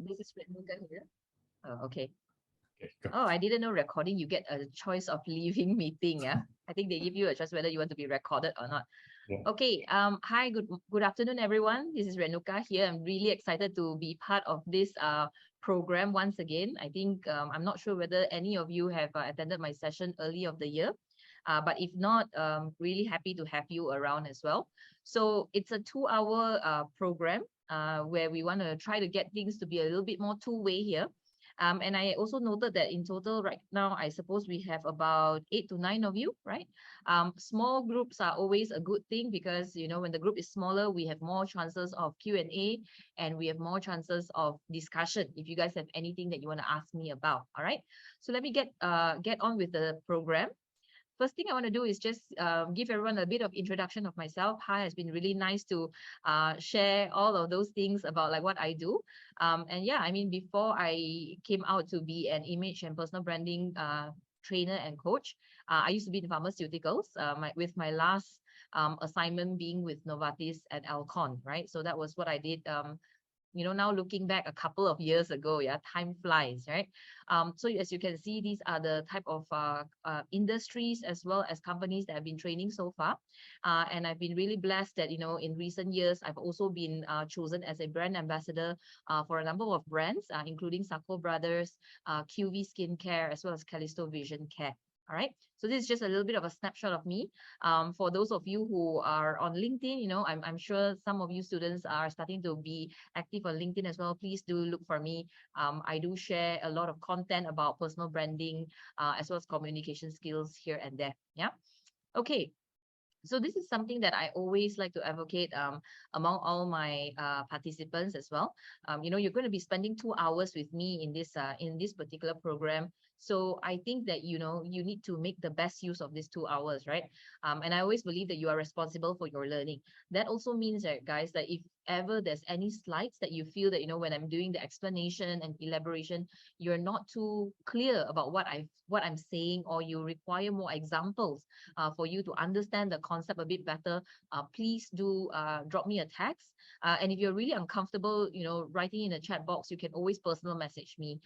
This is Renuka here. Oh, okay. Okay, go. Oh, I didn't know recording. You get a choice of leaving meeting. Yeah, I think they give you a choice whether you want to be recorded or not. Yeah. Okay. Hi. Good afternoon, everyone. This is Renuka here. I'm really excited to be part of this program once again. I think I'm not sure whether any of you have attended my session early of the year. But if not, really happy to have you around as well. So it's a 2 hour program where we want to try to get things to be a little bit more two-way here. And I also noted that in total right now, I suppose we have about 8 to 9 of you, right? Small groups are always a good thing because, you know, when the group is smaller, we have more chances of Q&A and we have more chances of discussion if you guys have anything that you want to ask me about, all right? So let me get on with the program. First thing I want to do is just give everyone a bit of introduction of myself. Hi, it's been really nice to share all of those things about like what I do. And yeah, I mean, before I came out to be an image and personal branding trainer and coach, I used to be in pharmaceuticals. With my last assignment being with Novartis at Alcon, right? So that was what I did. You know, now looking back a couple of years ago, yeah, time flies, right? So as you can see, these are the type of industries as well as companies that I've been training so far. And I've been really blessed that, you know, in recent years, I've also been chosen as a brand ambassador for a number of brands, including Sacco Brothers, QV Skincare, as well as Callisto Vision Care. All right. So this is just a little bit of a snapshot of me. For those of you who are on LinkedIn, you know, I'm sure some of you students are starting to be active on LinkedIn as well. Please do look for me. I do share a lot of content about personal branding as well as communication skills here and there. Yeah. Okay. So this is something that I always like to advocate among all my participants as well. You know, you're going to be spending 2 hours with me in this particular program. So I think that, you know, you need to make the best use of these 2 hours, right? And I always believe that you are responsible for your learning. That also means that, guys, that if ever there's any slides that you feel that, you know, when I'm doing the explanation and elaboration, you're not too clear about what I'm saying, or you require more examples for you to understand the concept a bit better, please do drop me a text. And if you're really uncomfortable, you know, writing in the chat box, you can always personal message me.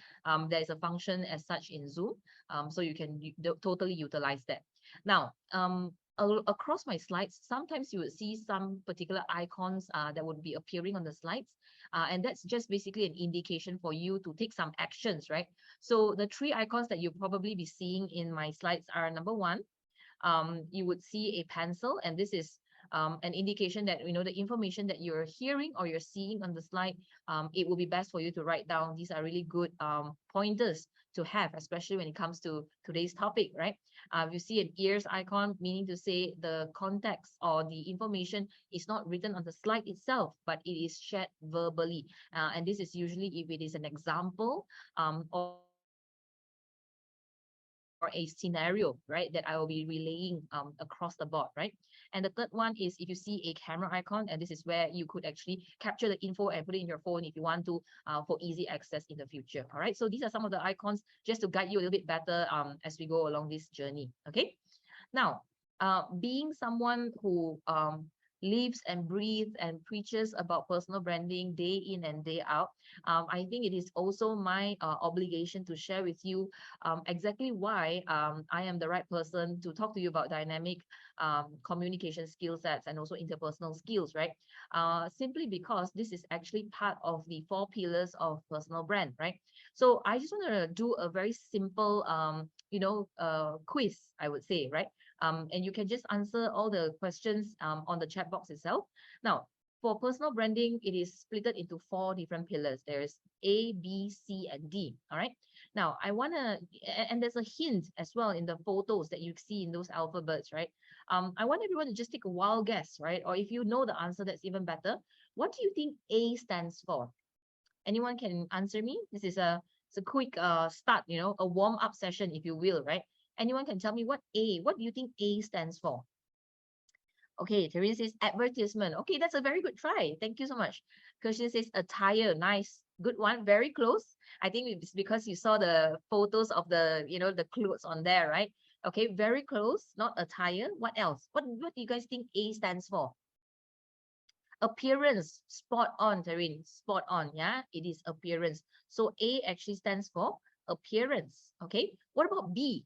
There's a function as such in Zoom, so you can totally utilize that. Now, across my slides, sometimes you would see some particular icons that would be appearing on the slides. And that's just basically an indication for you to take some actions, right? So the three icons that you'll probably be seeing in my slides are: number one, you would see a pencil, and this is an indication that, you know, the information that you're hearing or you're seeing on the slide, it will be best for you to write down. These are really good pointers to have, especially when it comes to today's topic, right? You see an ears icon, meaning to say the context or the information is not written on the slide itself, but it is shared verbally. And this is usually if it is an example or a scenario, right, that I will be relaying across the board, right? And the third one is if you see a camera icon, and this is where you could actually capture the info and put it in your phone if you want to for easy access in the future. All right, so these are some of the icons just to guide you a little bit better as we go along this journey. Okay, now being someone who lives and breathes and preaches about personal branding day in and day out, I think it is also my obligation to share with you exactly why I am the right person to talk to you about dynamic communication skill sets and also interpersonal skills, right? Simply because this is actually part of the 4 pillars of personal brand, right? So I just want to do a very simple, quiz, I would say, right? And you can just answer all the questions on the chat box itself. Now, for personal branding, it is split into 4 different pillars. There's A, B, C, and D. All right. Now, I want to, and there's a hint as well in the photos that you see in those alphabets, right? I want everyone to just take a wild guess, right? Or if you know the answer, that's even better. What do you think A stands for? Anyone can answer me? This is it's a quick start, you know, a warm-up session, if you will, right? Anyone can tell me what do you think A stands for? Okay, Teresa says advertisement. Okay, that's a very good try. Thank you so much. Christian says attire. Nice. Good one. Very close. I think it's because you saw the photos of the, you know, the clothes on there, right? Okay, very close. Not attire. What else? What do you guys think A stands for? Appearance, spot on, Taryn, spot on. Yeah, it is appearance. So A actually stands for appearance. Okay, what about B?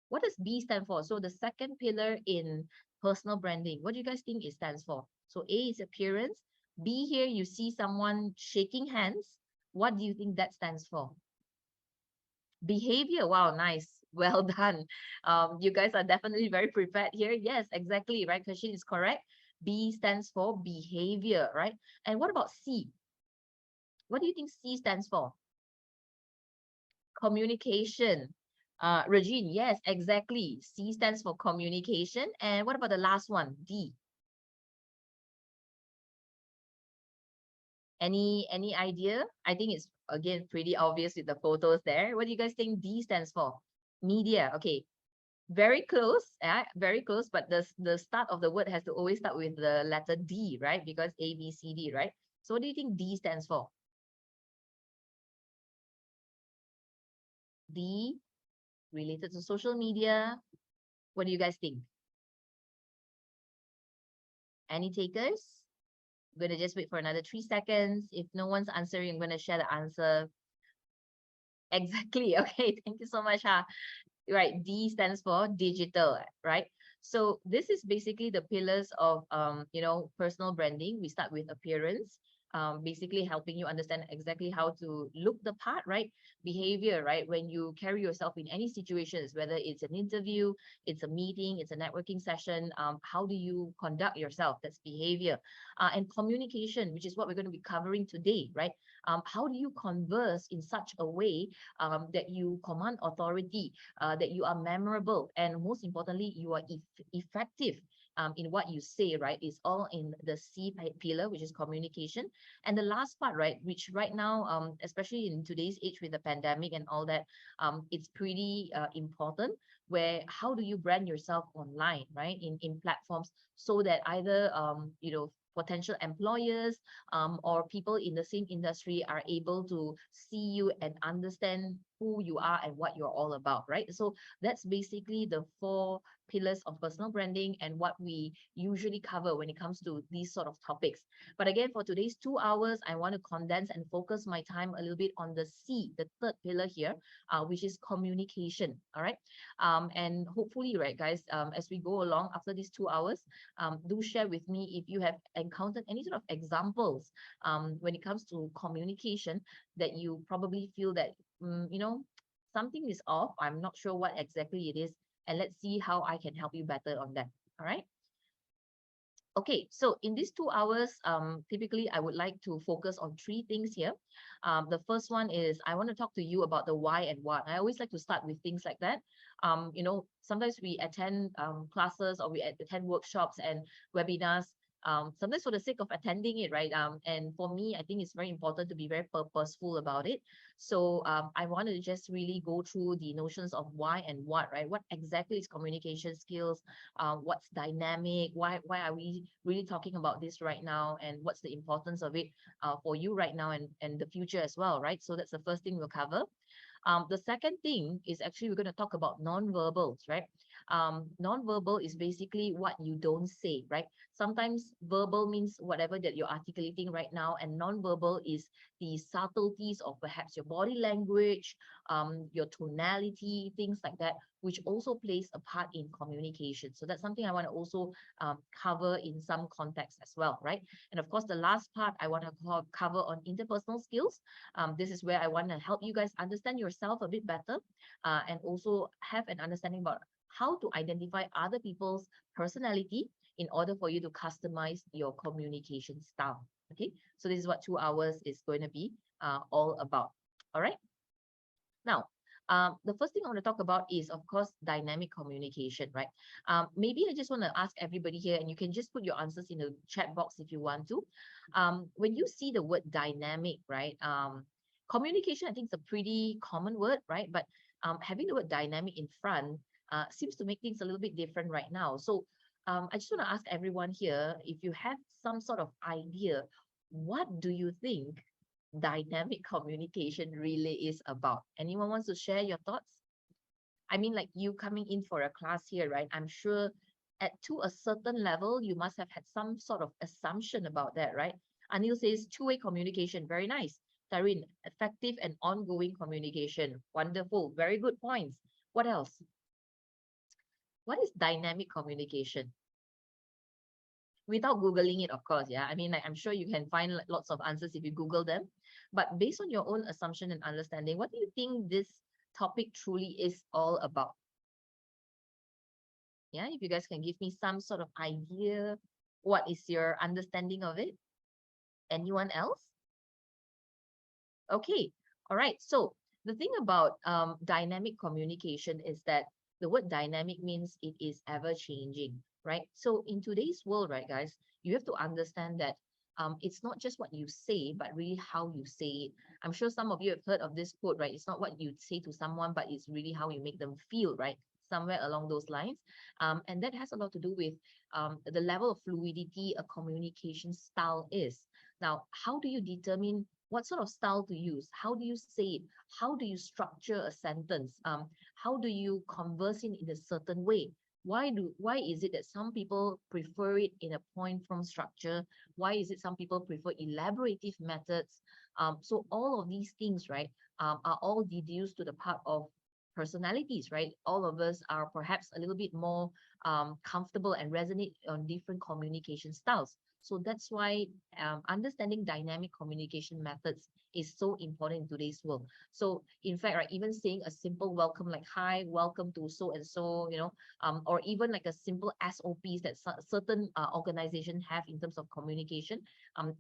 What does B stand for? So the second pillar in personal branding, what do you guys think it stands for? So A is appearance. B, here you see someone shaking hands. What do you think that stands for? Behavior. Wow, nice. Well done. You guys are definitely very prepared here. Yes, exactly. Right. Question is correct. B stands for behavior, right? And what about C? What do you think C stands for? Communication. Regine, yes, exactly. C stands for communication. And what about the last one? D. Any idea? I think it's again pretty obvious with the photos there. What do you guys think D stands for? Media. Okay. Very close, very close, but the start of the word has to always start with the letter D, right? Because A, B, C, D, right? So what do you think D stands for? D, related to social media. What do you guys think? Any takers? I'm going to just wait for another 3 seconds. If no one's answering, I'm going to share the answer. Exactly. Okay. Thank you so much. Right, D stands for digital, right? So this is basically the pillars of personal branding. We start with appearance, basically helping you understand exactly how to look the part, right? Behavior, right? When you carry yourself in any situations, whether it's an interview, it's a meeting, it's a networking session, how do you conduct yourself? That's behavior. And communication, which is what we're going to be covering today, right? How do you converse in such a way that you command authority, that you are memorable, and most importantly, you are effective in what you say, right? It's all in the pillar, which is communication. And the last part, right, which right now, especially in today's age with the pandemic and all that, it's pretty important, where how do you brand yourself online, right? In platforms, so that either potential employers or people in the same industry are able to see you and understand who you are and what you're all about, right? So that's basically the 4 pillars of personal branding and what we usually cover when it comes to these sort of topics. But again, for today's 2 hours, I want to condense and focus my time a little bit on the C, the third pillar here, which is communication. All right. And hopefully, right, guys, as we go along after these 2 hours, do share with me if you have encountered any sort of examples when it comes to communication that you probably feel that something is off. I'm not sure what exactly it is. And let's see how I can help you better on that. All right. Okay, so in these 2 hours, typically I would like to focus on 3 things here. The first one is I want to talk to you about the why and what. I always like to start with things like that. Sometimes we attend classes or we attend workshops and webinars, sometimes for the sake of attending it, right? And for me, I think it's very important to be very purposeful about it. So I want to just really go through the notions of why and what, right? What exactly is communication skills? What's dynamic? Why are we really talking about this right now? And what's the importance of it for you right now and the future as well, right? So that's the first thing we'll cover. The second thing is actually we're going to talk about non-verbals, right? Non-verbal is basically what you don't say, right? Sometimes verbal means whatever that you're articulating right now, and non-verbal is the subtleties of perhaps your body language, your tonality, things like that, which also plays a part in communication. So that's something I want to also cover in some context as well, right? And of course, the last part I want to cover on interpersonal skills. This is where I want to help you guys understand yourself a bit better and also have an understanding about how to identify other people's personality in order for you to customize your communication style. Okay, so this is what 2 hours is going to be all about. All right. Now, the first thing I want to talk about is, of course, dynamic communication, right? Maybe I just want to ask everybody here, and you can just put your answers in the chat box if you want to. When you see the word dynamic, right? Communication, I think, is a pretty common word, right? But having the word dynamic in front seems to make things a little bit different right now. So I just want to ask everyone here, if you have some sort of idea, what do you think dynamic communication really is about? Anyone wants to share your thoughts? I mean, like you coming in for a class here, right? I'm sure to a certain level, you must have had some sort of assumption about that, right? Anil says two-way communication. Very nice. Tarin, effective and ongoing communication. Wonderful. Very good points. What else? What is dynamic communication? Without Googling it, of course, yeah. I mean, like, I'm sure you can find lots of answers if you Google them. But based on your own assumption and understanding, what do you think this topic truly is all about? Yeah, if you guys can give me some sort of idea, what is your understanding of it? Anyone else? Okay, all right. So the thing about dynamic communication is that the word dynamic means it is ever changing, right? So in today's world, right, guys, you have to understand that it's not just what you say, but really how you say it. I'm sure some of you have heard of this quote, right? It's not what you say to someone, but it's really how you make them feel, right? Somewhere along those lines. And that has a lot to do with the level of fluidity a communication style is. Now, how do you determine what sort of style to use? How do you say it? How do you structure a sentence? How do you converse in a certain way? Why is it that some people prefer it in a point from structure? Why is it some people prefer elaborative methods? So all of these things, right, are all deduced to the part of personalities, right? All of us are perhaps a little bit more comfortable and resonate on different communication styles. So that's why understanding dynamic communication methods is so important in today's world. So in fact, right, even saying a simple welcome like hi, welcome to so and so, or even like a simple SOPs that certain organizations have in terms of communication,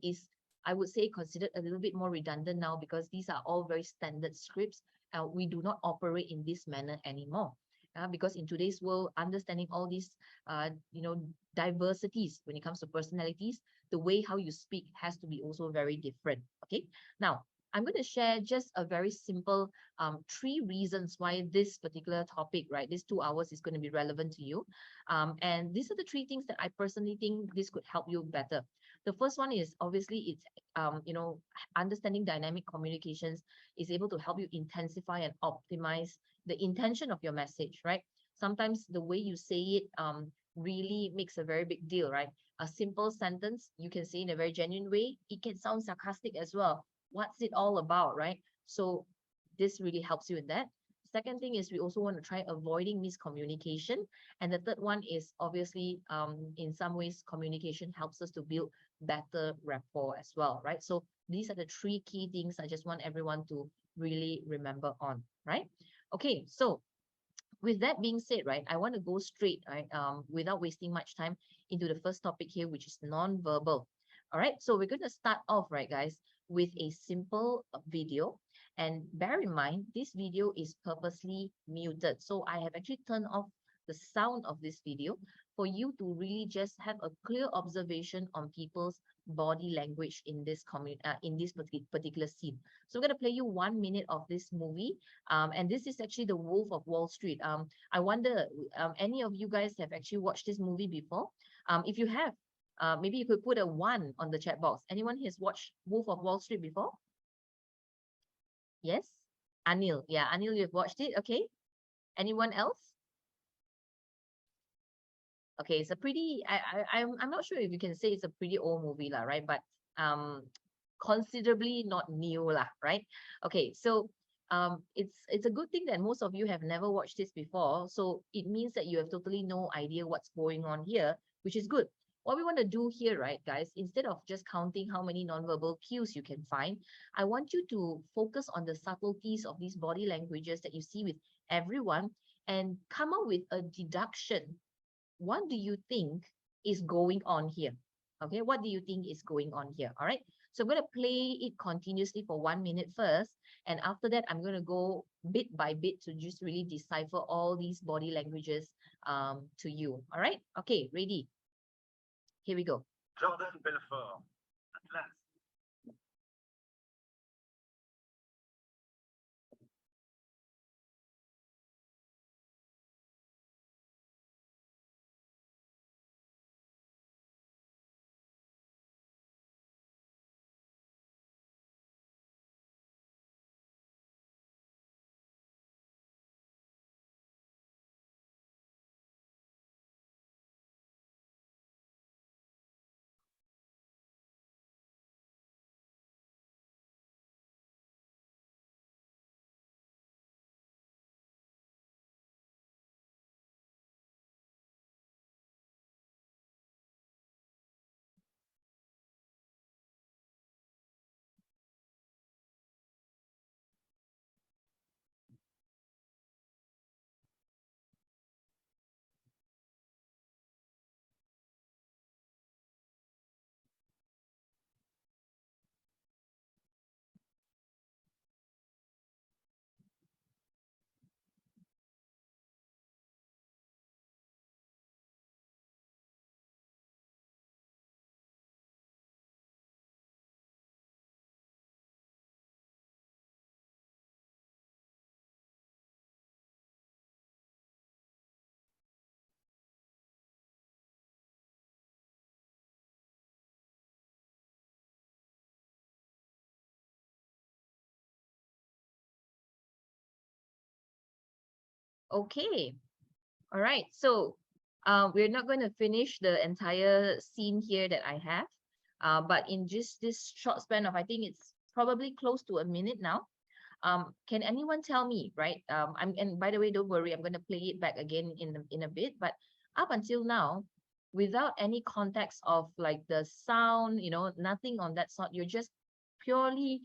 is I would say considered a little bit more redundant now because these are all very standard scripts. We do not operate in this manner anymore. Because in today's world, understanding all these, diversities when it comes to personalities, the way how you speak has to be also very different. Okay. Now, I'm going to share just a very simple three reasons why this particular topic, right, this 2 hours is going to be relevant to you. And these are the three things that I personally think this could help you better. The first one is obviously it's understanding dynamic communications is able to help you intensify and optimize the intention of your message, right? Sometimes the way you say it really makes a very big deal, right? A simple sentence you can say in a very genuine way. It can sound sarcastic as well. What's it all about, right? So this really helps you in that. Second thing is we also want to try avoiding miscommunication. And the third one is obviously, in some ways, communication helps us to build better rapport as well, right? So these are the three key things I just want everyone to really remember on, right? Okay, so with that being said, right, I want to go straight, right, without wasting much time into the first topic here, which is non-verbal. All right, so we're going to start off, right, guys, with a simple video. And bear in mind, this video is purposely muted. So I have actually turned off the sound of this video for you to really just have a clear observation on people's body language in this particular scene. So I'm going to play you 1 minute of this movie. And this is actually The Wolf of Wall Street. I wonder, any of you guys have actually watched this movie before? If you have, maybe you could put a 1 on the chat box. Anyone has watched Wolf of Wall Street before? Yes? Anil. Yeah, Anil, you've watched it. Okay. Anyone else? Okay, it's a pretty, I'm not sure if you can say it's a pretty old movie, lah, right? But um, considerably not new, lah, right? Okay, so it's a good thing that most of you have never watched this before. So it means that you have totally no idea what's going on here, which is good. What we want to do here, right, guys, instead of just counting how many nonverbal cues you can find, I want you to focus on the subtleties of these body languages that you see with everyone and come up with a deduction. What do you think is going on here? Okay, what do you think is going on here? All right, so I'm going to play it continuously for 1 minute first. And after that, I'm going to go bit by bit to just really decipher all these body languages to you. All right, okay, ready? Here we go. Jordan Belfort, Atlas. Okay. All right. So we're not going to finish the entire scene here that I have. But in just this short span of, I think it's probably close to a minute now. Can anyone tell me, right? And by the way, don't worry, I'm going to play it back again in a bit. But up until now, without any context of like the sound, nothing on that sort, you're just purely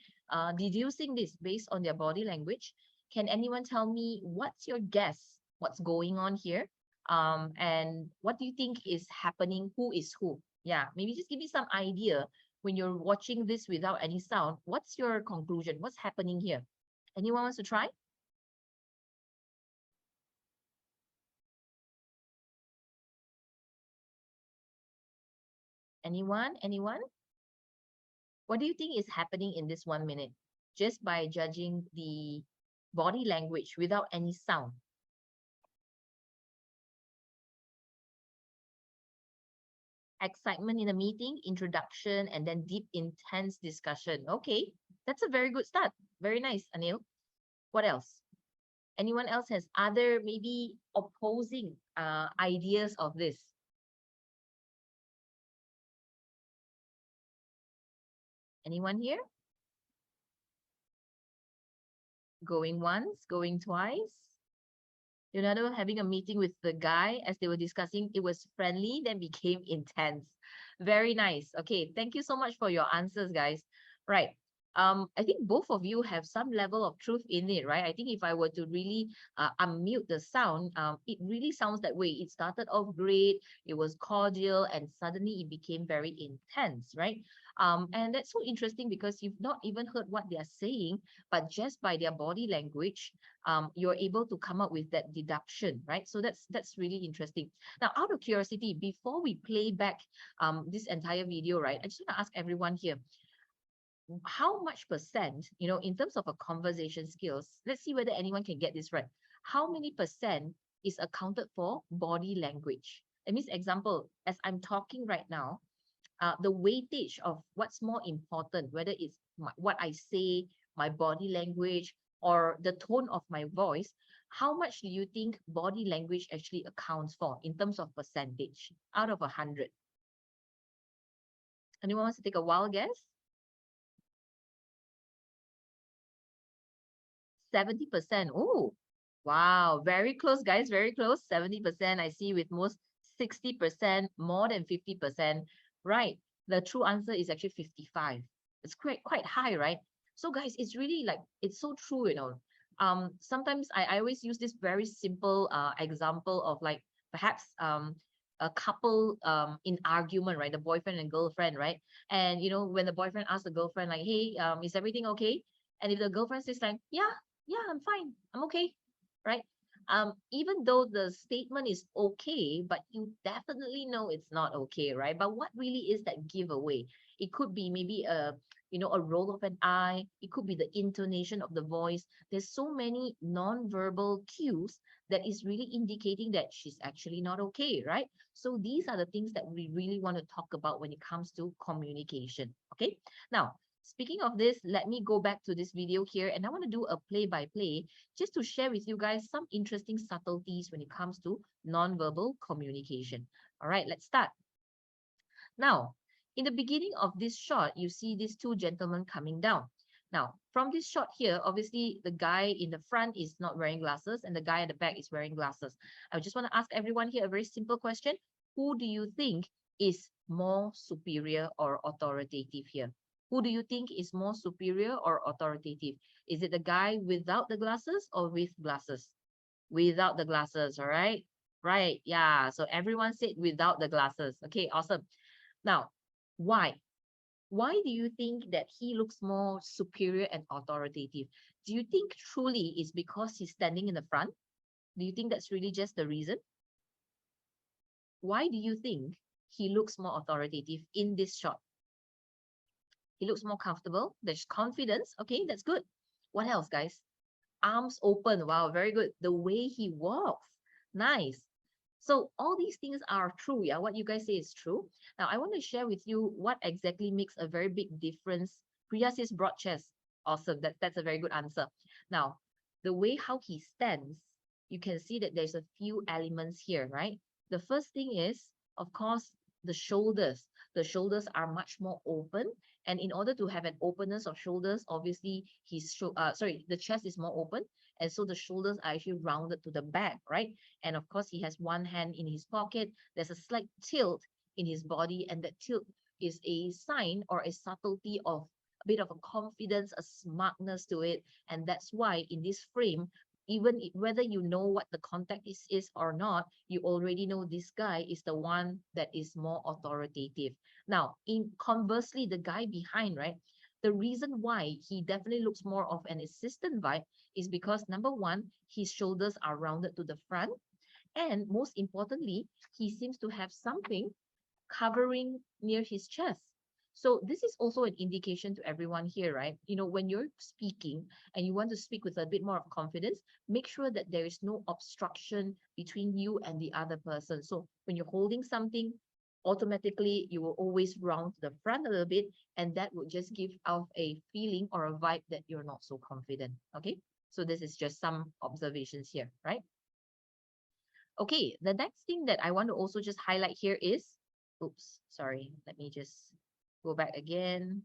deducing this based on their body language. Can anyone tell me what's your guess? What's going on here? And what do you think is happening? Who is who? Yeah, maybe just give me some idea when you're watching this without any sound. What's your conclusion? What's happening here? Anyone wants to try? Anyone? Anyone? What do you think is happening in this 1 minute? Just by judging the body language without any sound. Excitement in a meeting, introduction, and then deep, intense discussion. Okay, that's a very good start. Very nice, Anil. What else? Anyone else has other maybe opposing ideas of this? Anyone here? Going once, going twice? Leonardo having a meeting with the guy as they were discussing, it was friendly, then became intense. Very nice. Okay, thank you so much for your answers, guys. Right. I think both of you have some level of truth in it, right? I think if I were to really unmute the sound, it really sounds that way. It started off great, it was cordial, and suddenly it became very intense, right? And that's so interesting because you've not even heard what they're saying, but just by their body language, you're able to come up with that deduction, right? So that's really interesting. Now, out of curiosity, before we play back this entire video, right, I just want to ask everyone here, how much percent, in terms of a conversation skills, let's see whether anyone can get this right. How many percent is accounted for body language? That means, example, as I'm talking right now, the weightage of what's more important, whether it's what I say, my body language, or the tone of my voice, how much do you think body language actually accounts for in terms of percentage out of 100? Anyone wants to take a wild guess? 70%. Oh, wow. Very close, guys. Very close. 70%. I see with most 60%, more than 50%. Right. The true answer is actually 55. It's quite high, right? So, guys, it's really like, it's so true. Sometimes I always use this very simple example of like perhaps a couple in argument, right? The boyfriend and girlfriend, right? And when the boyfriend asks the girlfriend, like, hey, is everything okay? And if the girlfriend says like, yeah, I'm fine, I'm okay, right? Even though the statement is okay, but you definitely know it's not okay, right? But what really is that giveaway? It could be maybe a roll of an eye. It could be the intonation of the voice. There's so many non-verbal cues that is really indicating that she's actually not okay, right? So these are the things that we really want to talk about when it comes to communication. Okay. Now, speaking of this, let me go back to this video here, and I want to do a play-by-play just to share with you guys some interesting subtleties when it comes to non-verbal communication. All right, let's start. Now, in the beginning of this shot, you see these two gentlemen coming down. Now, from this shot here, obviously the guy in the front is not wearing glasses and the guy at the back is wearing glasses. I just want to ask everyone here a very simple question. Who do you think is more superior or authoritative here? Who do you think is more superior or authoritative? Is it the guy without the glasses or with glasses? Without the glasses, all right? Right, yeah. So everyone said without the glasses. Okay, awesome. Now, why? Why do you think that he looks more superior and authoritative? Do you think truly it's because he's standing in the front? Do you think that's really just the reason? Why do you think he looks more authoritative in this shot? He looks more comfortable. There's confidence. Okay, that's good. What else, guys? Arms open. Wow, very good. The way he walks. Nice. So all these things are true. Yeah, what you guys say is true. Now, I want to share with you what exactly makes a very big difference. Priya says broad chest. Awesome. That's a very good answer. Now, the way how he stands you can see that there's a few elements here, right? The first thing is, of course, the shoulders. The shoulders are much more open. And in order to have an openness of shoulders, obviously, the chest is more open. And so the shoulders are actually rounded to the back, right? And of course, he has one hand in his pocket. There's a slight tilt in his body, and that tilt is a sign or a subtlety of a bit of a confidence, a smartness to it. And that's why in this frame, even whether you know what the context is or not, you already know this guy is the one that is more authoritative. Now, in conversely, the guy behind, right? The reason why he definitely looks more of an assistant vibe is because number one, his shoulders are rounded to the front. And most importantly, he seems to have something covering near his chest. So this is also an indication to everyone here, right? You know, when you're speaking and you want to speak with a bit more of confidence, make sure that there is no obstruction between you and the other person. So when you're holding something, automatically you will always round to the front a little bit, and that would just give off a feeling or a vibe that you're not so confident. Okay, so this is just some observations here, right? Okay, the next thing that I want to also just highlight here is, oops, sorry, let me just go back again.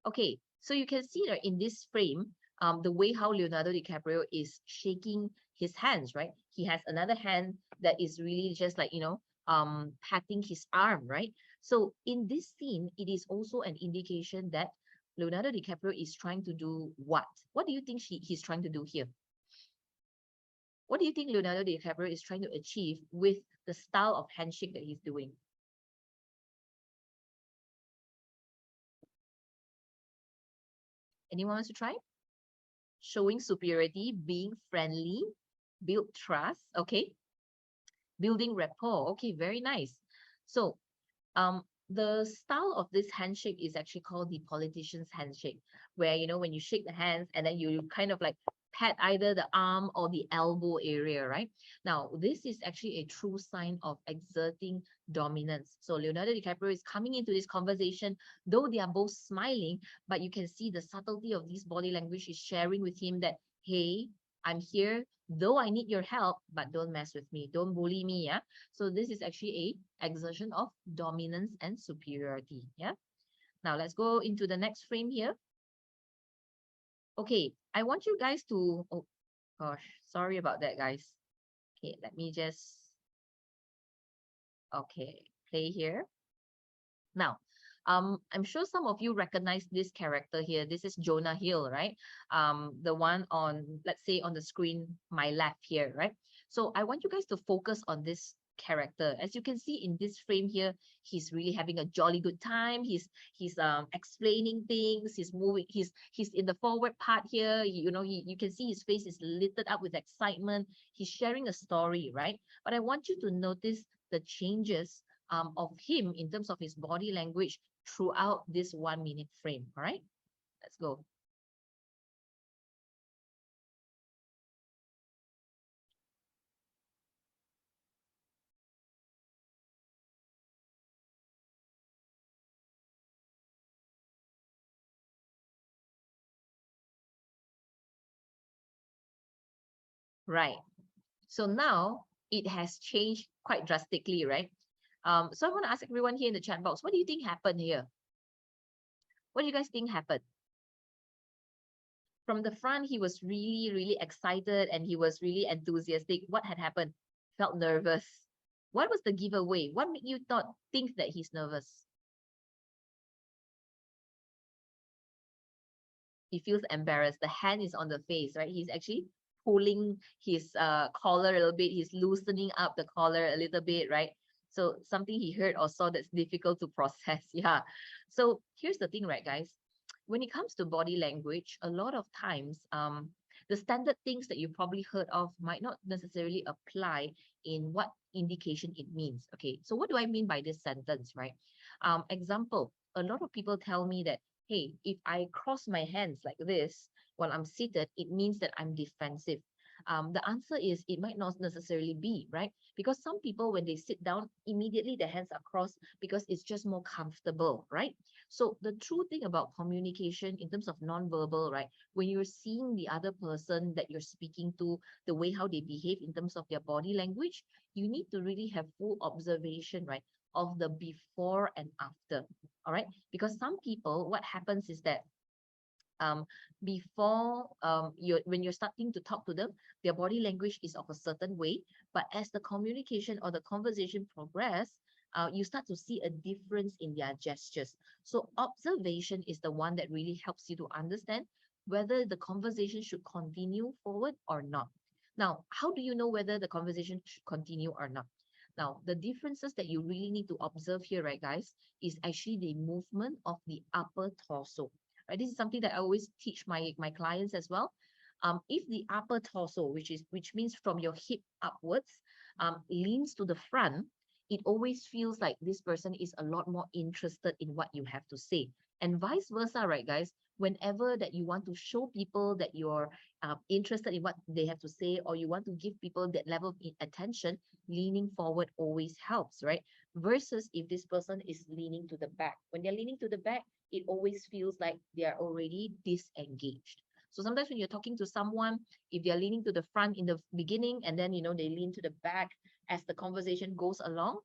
Okay, so you can see that in this frame, the way how Leonardo DiCaprio is shaking his hands, right? He has another hand that is really just like, patting his arm, right? So in this scene, it is also an indication that Leonardo DiCaprio is trying to do what? What do you think he's trying to do here? What do you think Leonardo DiCaprio is trying to achieve with the style of handshake that he's doing? Anyone wants to try? Showing superiority, being friendly, build trust, okay? Building rapport, okay, very nice. So, the style of this handshake is actually called the politician's handshake, where, when you shake the hands and then you kind of like pat either the arm or the elbow area, right? Now, this is actually a true sign of exerting dominance. So Leonardo DiCaprio is coming into this conversation, though they are both smiling, but you can see the subtlety of this body language is sharing with him that, hey, I'm here, though I need your help, but don't mess with me. Don't bully me, yeah? So this is actually a exertion of dominance and superiority, yeah? Now let's go into the next frame here. Okay, I want you guys to, oh gosh, sorry about that, guys. Okay, let me just, okay, play here. Now, I'm sure some of you recognize this character here. This is Jonah Hill, right? The one on, let's say, on the screen, my left here, right? So I want you guys to focus on this character. As you can see in this frame here, he's really having a jolly good time. He's explaining things. He's moving. He's in the forward part here. You can see his face is lit up with excitement. He's sharing a story, right? But I want you to notice the changes of him in terms of his body language throughout this 1 minute frame. All right, let's go. Right. So now it has changed quite drastically, right? So I want to ask everyone here in the chat box, what do you think happened here? What do you guys think happened? From the front, he was really, really excited and he was really enthusiastic. What had happened? Felt nervous. What was the giveaway? What made you think that he's nervous? He feels embarrassed. The hand is on the face, right? He's actually pulling his collar a little bit. He's loosening up the collar a little bit, right? So something he heard or saw that's difficult to process. Yeah. So here's the thing, right, guys? When it comes to body language, a lot of times, the standard things that you probably heard of might not necessarily apply in what indication it means. Okay, so what do I mean by this sentence, right? Example, a lot of people tell me that, hey, if I cross my hands like this while I'm seated, it means that I'm defensive. The answer is it might not necessarily be, right? Because some people, when they sit down, immediately their hands are crossed because it's just more comfortable, right? So the true thing about communication in terms of non-verbal, right? When you're seeing the other person that you're speaking to, the way how they behave in terms of their body language, you need to really have full observation, right, of the before and after. All right. Because some people, what happens is that um, before when you're starting to talk to them, their body language is of a certain way. But as the communication or the conversation progress, you start to see a difference in their gestures. So observation is the one that really helps you to understand whether the conversation should continue forward or not. Now, how do you know whether the conversation should continue or not? Now, the differences that you really need to observe here, right, guys, is actually the movement of the upper torso. Right? This is something that I always teach my clients as well. If the upper torso, which means from your hip upwards, leans to the front, it always feels like this person is a lot more interested in what you have to say. And vice versa, right, guys? Whenever that you want to show people that you're interested in what they have to say, or you want to give people that level of attention, leaning forward always helps, right? Versus if this person is leaning to the back. When they're leaning to the back, it always feels like they are already disengaged. So sometimes when you're talking to someone, if they're leaning to the front in the beginning and then they lean to the back as the conversation goes along,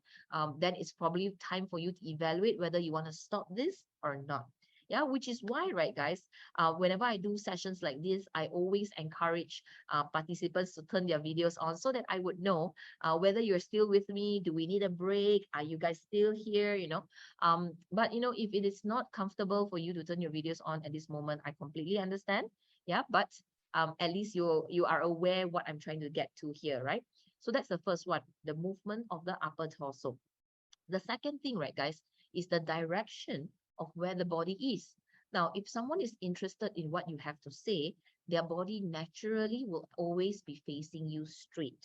then it's probably time for you to evaluate whether you want to stop this or not. Yeah, which is why, right, guys, whenever I do sessions like this, I always encourage participants to turn their videos on so that I would know whether you're still with me. Do we need a break? Are you guys still here? But if it is not comfortable for you to turn your videos on at this moment, I completely understand. Yeah, but at least you are aware what I'm trying to get to here, right? So that's the first one, the movement of the upper torso. The second thing, right, guys, is the direction of where the body is. Now, if someone is interested in what you have to say, their body naturally will always be facing you straight.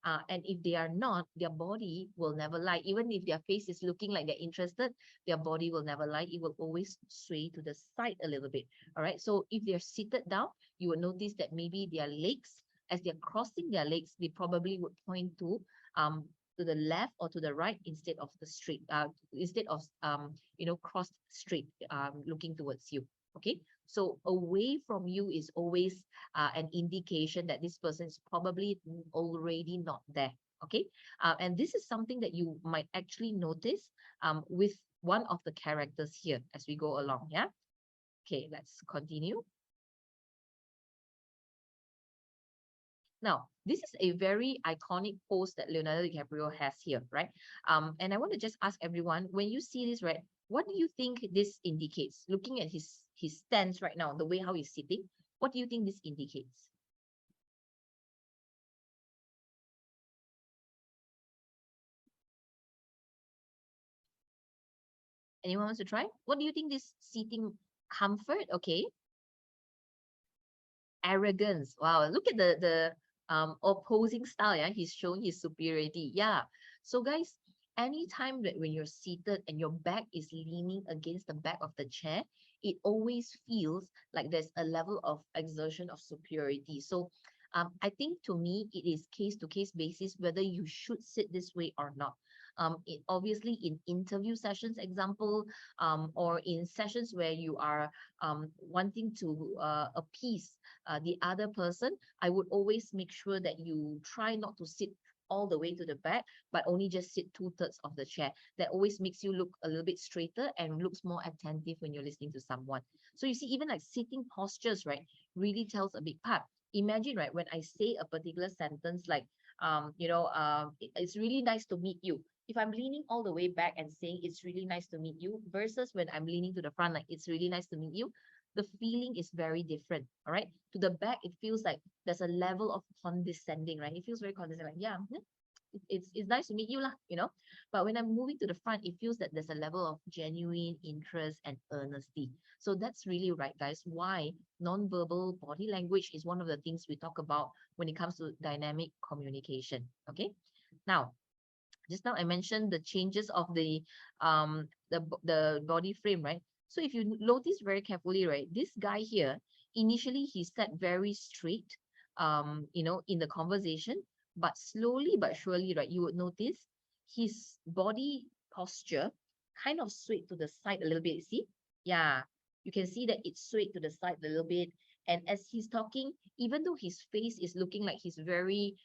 And if they are not, their body will never lie. Even if their face is looking like they're interested, their body will never lie. It will always sway to the side a little bit. All right. So if they're seated down, you will notice that maybe their legs, as they're crossing their legs, they probably would point um to the left or to the right instead of the straight, instead of crossed straight, looking towards you. Okay. So away from you is always an indication that this person is probably already not there. Okay. And this is something that you might actually notice with one of the characters here as we go along. Yeah. Okay, let's continue. Now, this is a very iconic pose that Leonardo DiCaprio has here, right? And I want to just ask everyone, when you see this, right, what do you think this indicates? Looking at his stance right now, the way how he's sitting, what do you think this indicates? Anyone wants to try? What do you think this seating comfort? Okay. Arrogance. Wow, look at the opposing style. Yeah, he's showing his superiority. Yeah. So guys, anytime that when you're seated and your back is leaning against the back of the chair, it always feels like there's a level of exertion of superiority. So I think to me it is case to case basis whether you should sit this way or not. It obviously in interview sessions, example, or in sessions where you are wanting to appease the other person, I would always make sure that you try not to sit all the way to the back, but only just sit 2/3 of the chair. That always makes you look a little bit straighter and looks more attentive when you're listening to someone. So you see, even like sitting postures, right, really tells a big part. Imagine, right, when I say a particular sentence like, it's really nice to meet you. If I'm leaning all the way back and saying it's really nice to meet you versus when I'm leaning to the front, like it's really nice to meet you, the feeling is very different. All right. To the back, it feels like there's a level of condescending, right? It feels very condescending. Like, yeah, it's nice to meet you, lah. But when I'm moving to the front, it feels that there's a level of genuine interest and earnesty. So that's really right, guys, why non-verbal body language is one of the things we talk about when it comes to dynamic communication. Okay. Now, just now I mentioned the changes of the body frame, right? So if you notice very carefully, right, this guy here, initially he sat very straight, in the conversation, but slowly but surely, right, you would notice his body posture kind of swayed to the side a little bit. See? Yeah, you can see that it swayed to the side a little bit. And as he's talking, even though his face is looking like he's very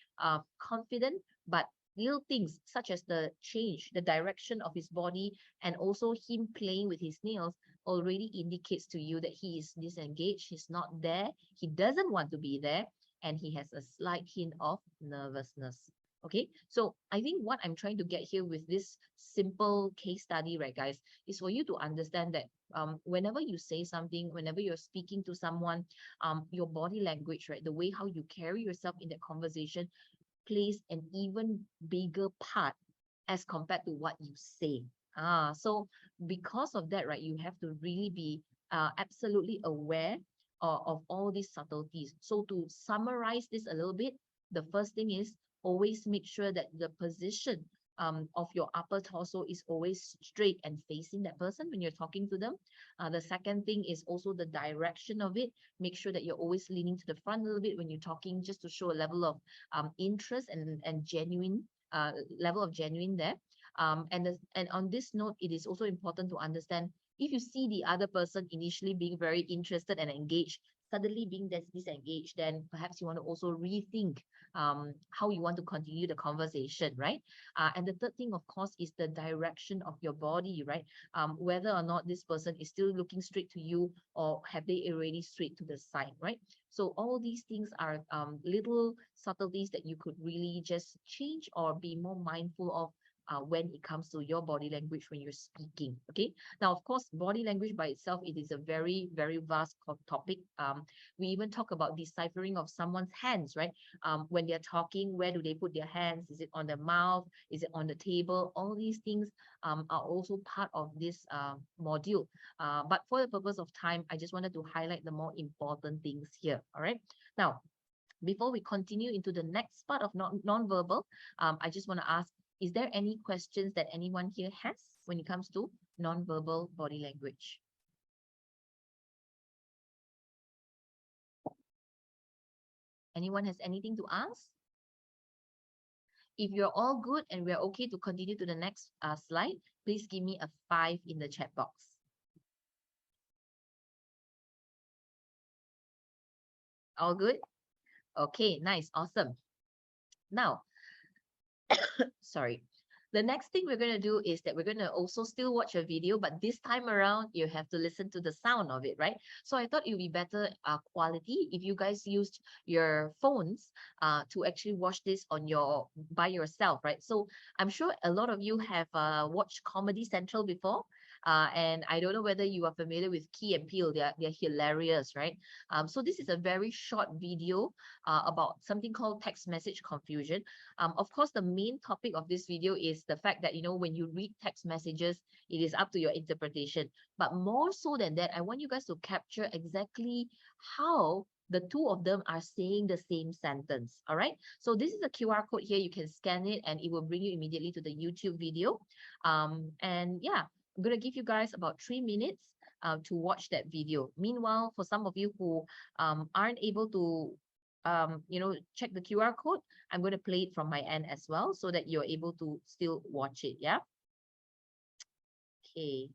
confident, but little things such as the change, the direction of his body, and also him playing with his nails already indicates to you that he is disengaged, he's not there, he doesn't want to be there, and he has a slight hint of nervousness. Okay, so I think what I'm trying to get here with this simple case study, right, guys, is for you to understand that whenever you say something, whenever you're speaking to someone, your body language, right, the way how you carry yourself in that conversation plays an even bigger part as compared to what you say. So because of that, right, you have to really be absolutely aware of all these subtleties. So to summarize this a little bit, the first thing is always make sure that the position of your upper torso is always straight and facing that person when you're talking to them. The second thing is also the direction of it. Make sure that you're always leaning to the front a little bit when you're talking, just to show a level of interest and genuine level of genuine there. And on this note, it is also important to understand if you see the other person initially being very interested and engaged, suddenly being disengaged, then perhaps you want to also rethink how you want to continue the conversation, right? And the third thing, of course, is the direction of your body, right? Whether or not this person is still looking straight to you, or have they already straight to the side, right? So all these things are little subtleties that you could really just change or be more mindful of when it comes to your body language when you're speaking. Okay. Now, of course, body language by itself, it is a very, very vast topic. We even talk about deciphering of someone's hands, right? When they're talking, where do they put their hands? Is it on the mouth? Is it on the table? All these things are also part of this module. But for the purpose of time, I just wanted to highlight the more important things here. All right. Now, before we continue into the next part of non-verbal, I just want to ask, is there any questions that anyone here has when it comes to non-verbal body language? Anyone has anything to ask? If you're all good and we're okay to continue to the next slide, please give me a 5 in the chat box. All good? Okay, nice, awesome. Now, sorry. The next thing we're going to do is that we're going to also still watch a video, but this time around, you have to listen to the sound of it, right? So I thought it would be better quality if you guys used your phones to actually watch this on by yourself, right? So I'm sure a lot of you have watched Comedy Central before. And I don't know whether you are familiar with Key and Peele. They're hilarious, right? So this is a very short video about something called text message confusion. Of course, the main topic of this video is the fact that, when you read text messages, it is up to your interpretation. But more so than that, I want you guys to capture exactly how the two of them are saying the same sentence. All right. So this is a QR code here. You can scan it and it will bring you immediately to the YouTube video. And yeah, I'm going to give you guys about 3 minutes to watch that video. Meanwhile, for some of you who aren't able to check the QR code, I'm going to play it from my end as well so that you're able to still watch it. Yeah. Okay.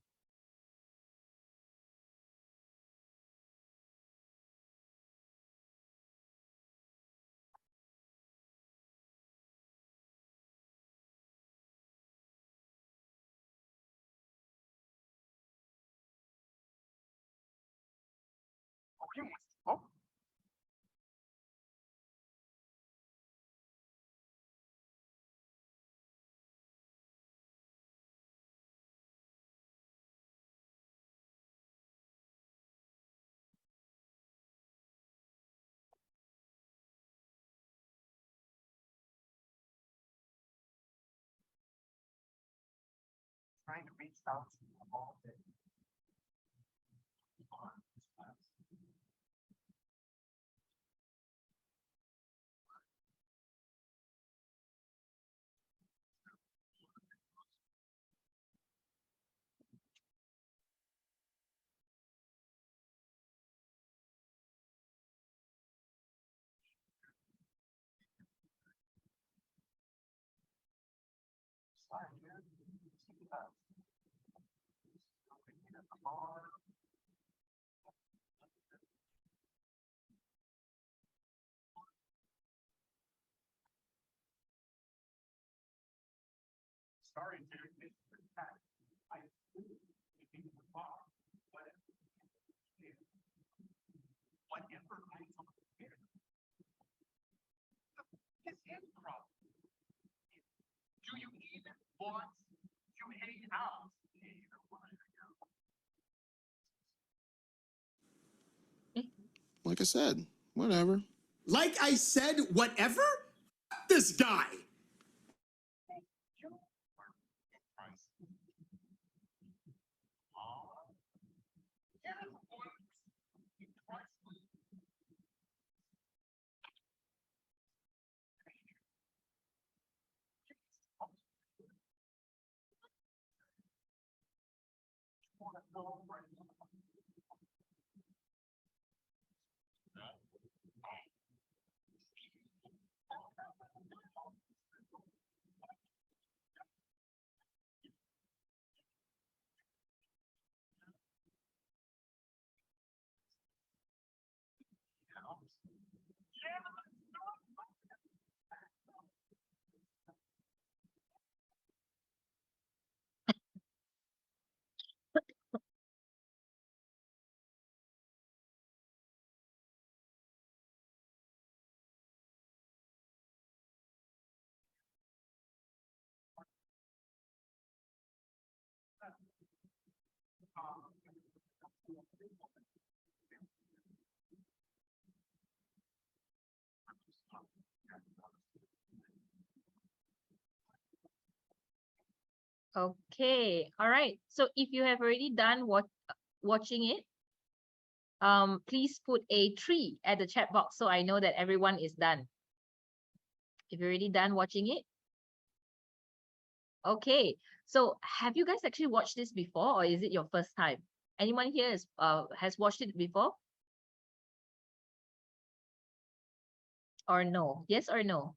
Like I said, whatever. Like I said, whatever? This guy. Okay. All right. So if you have already done watching it, please put a 3 at the chat box so I know that everyone is done. If you're already done watching it. Okay. So have you guys actually watched this before, or is it your first time? Anyone here has watched it before? Or no? Yes or no?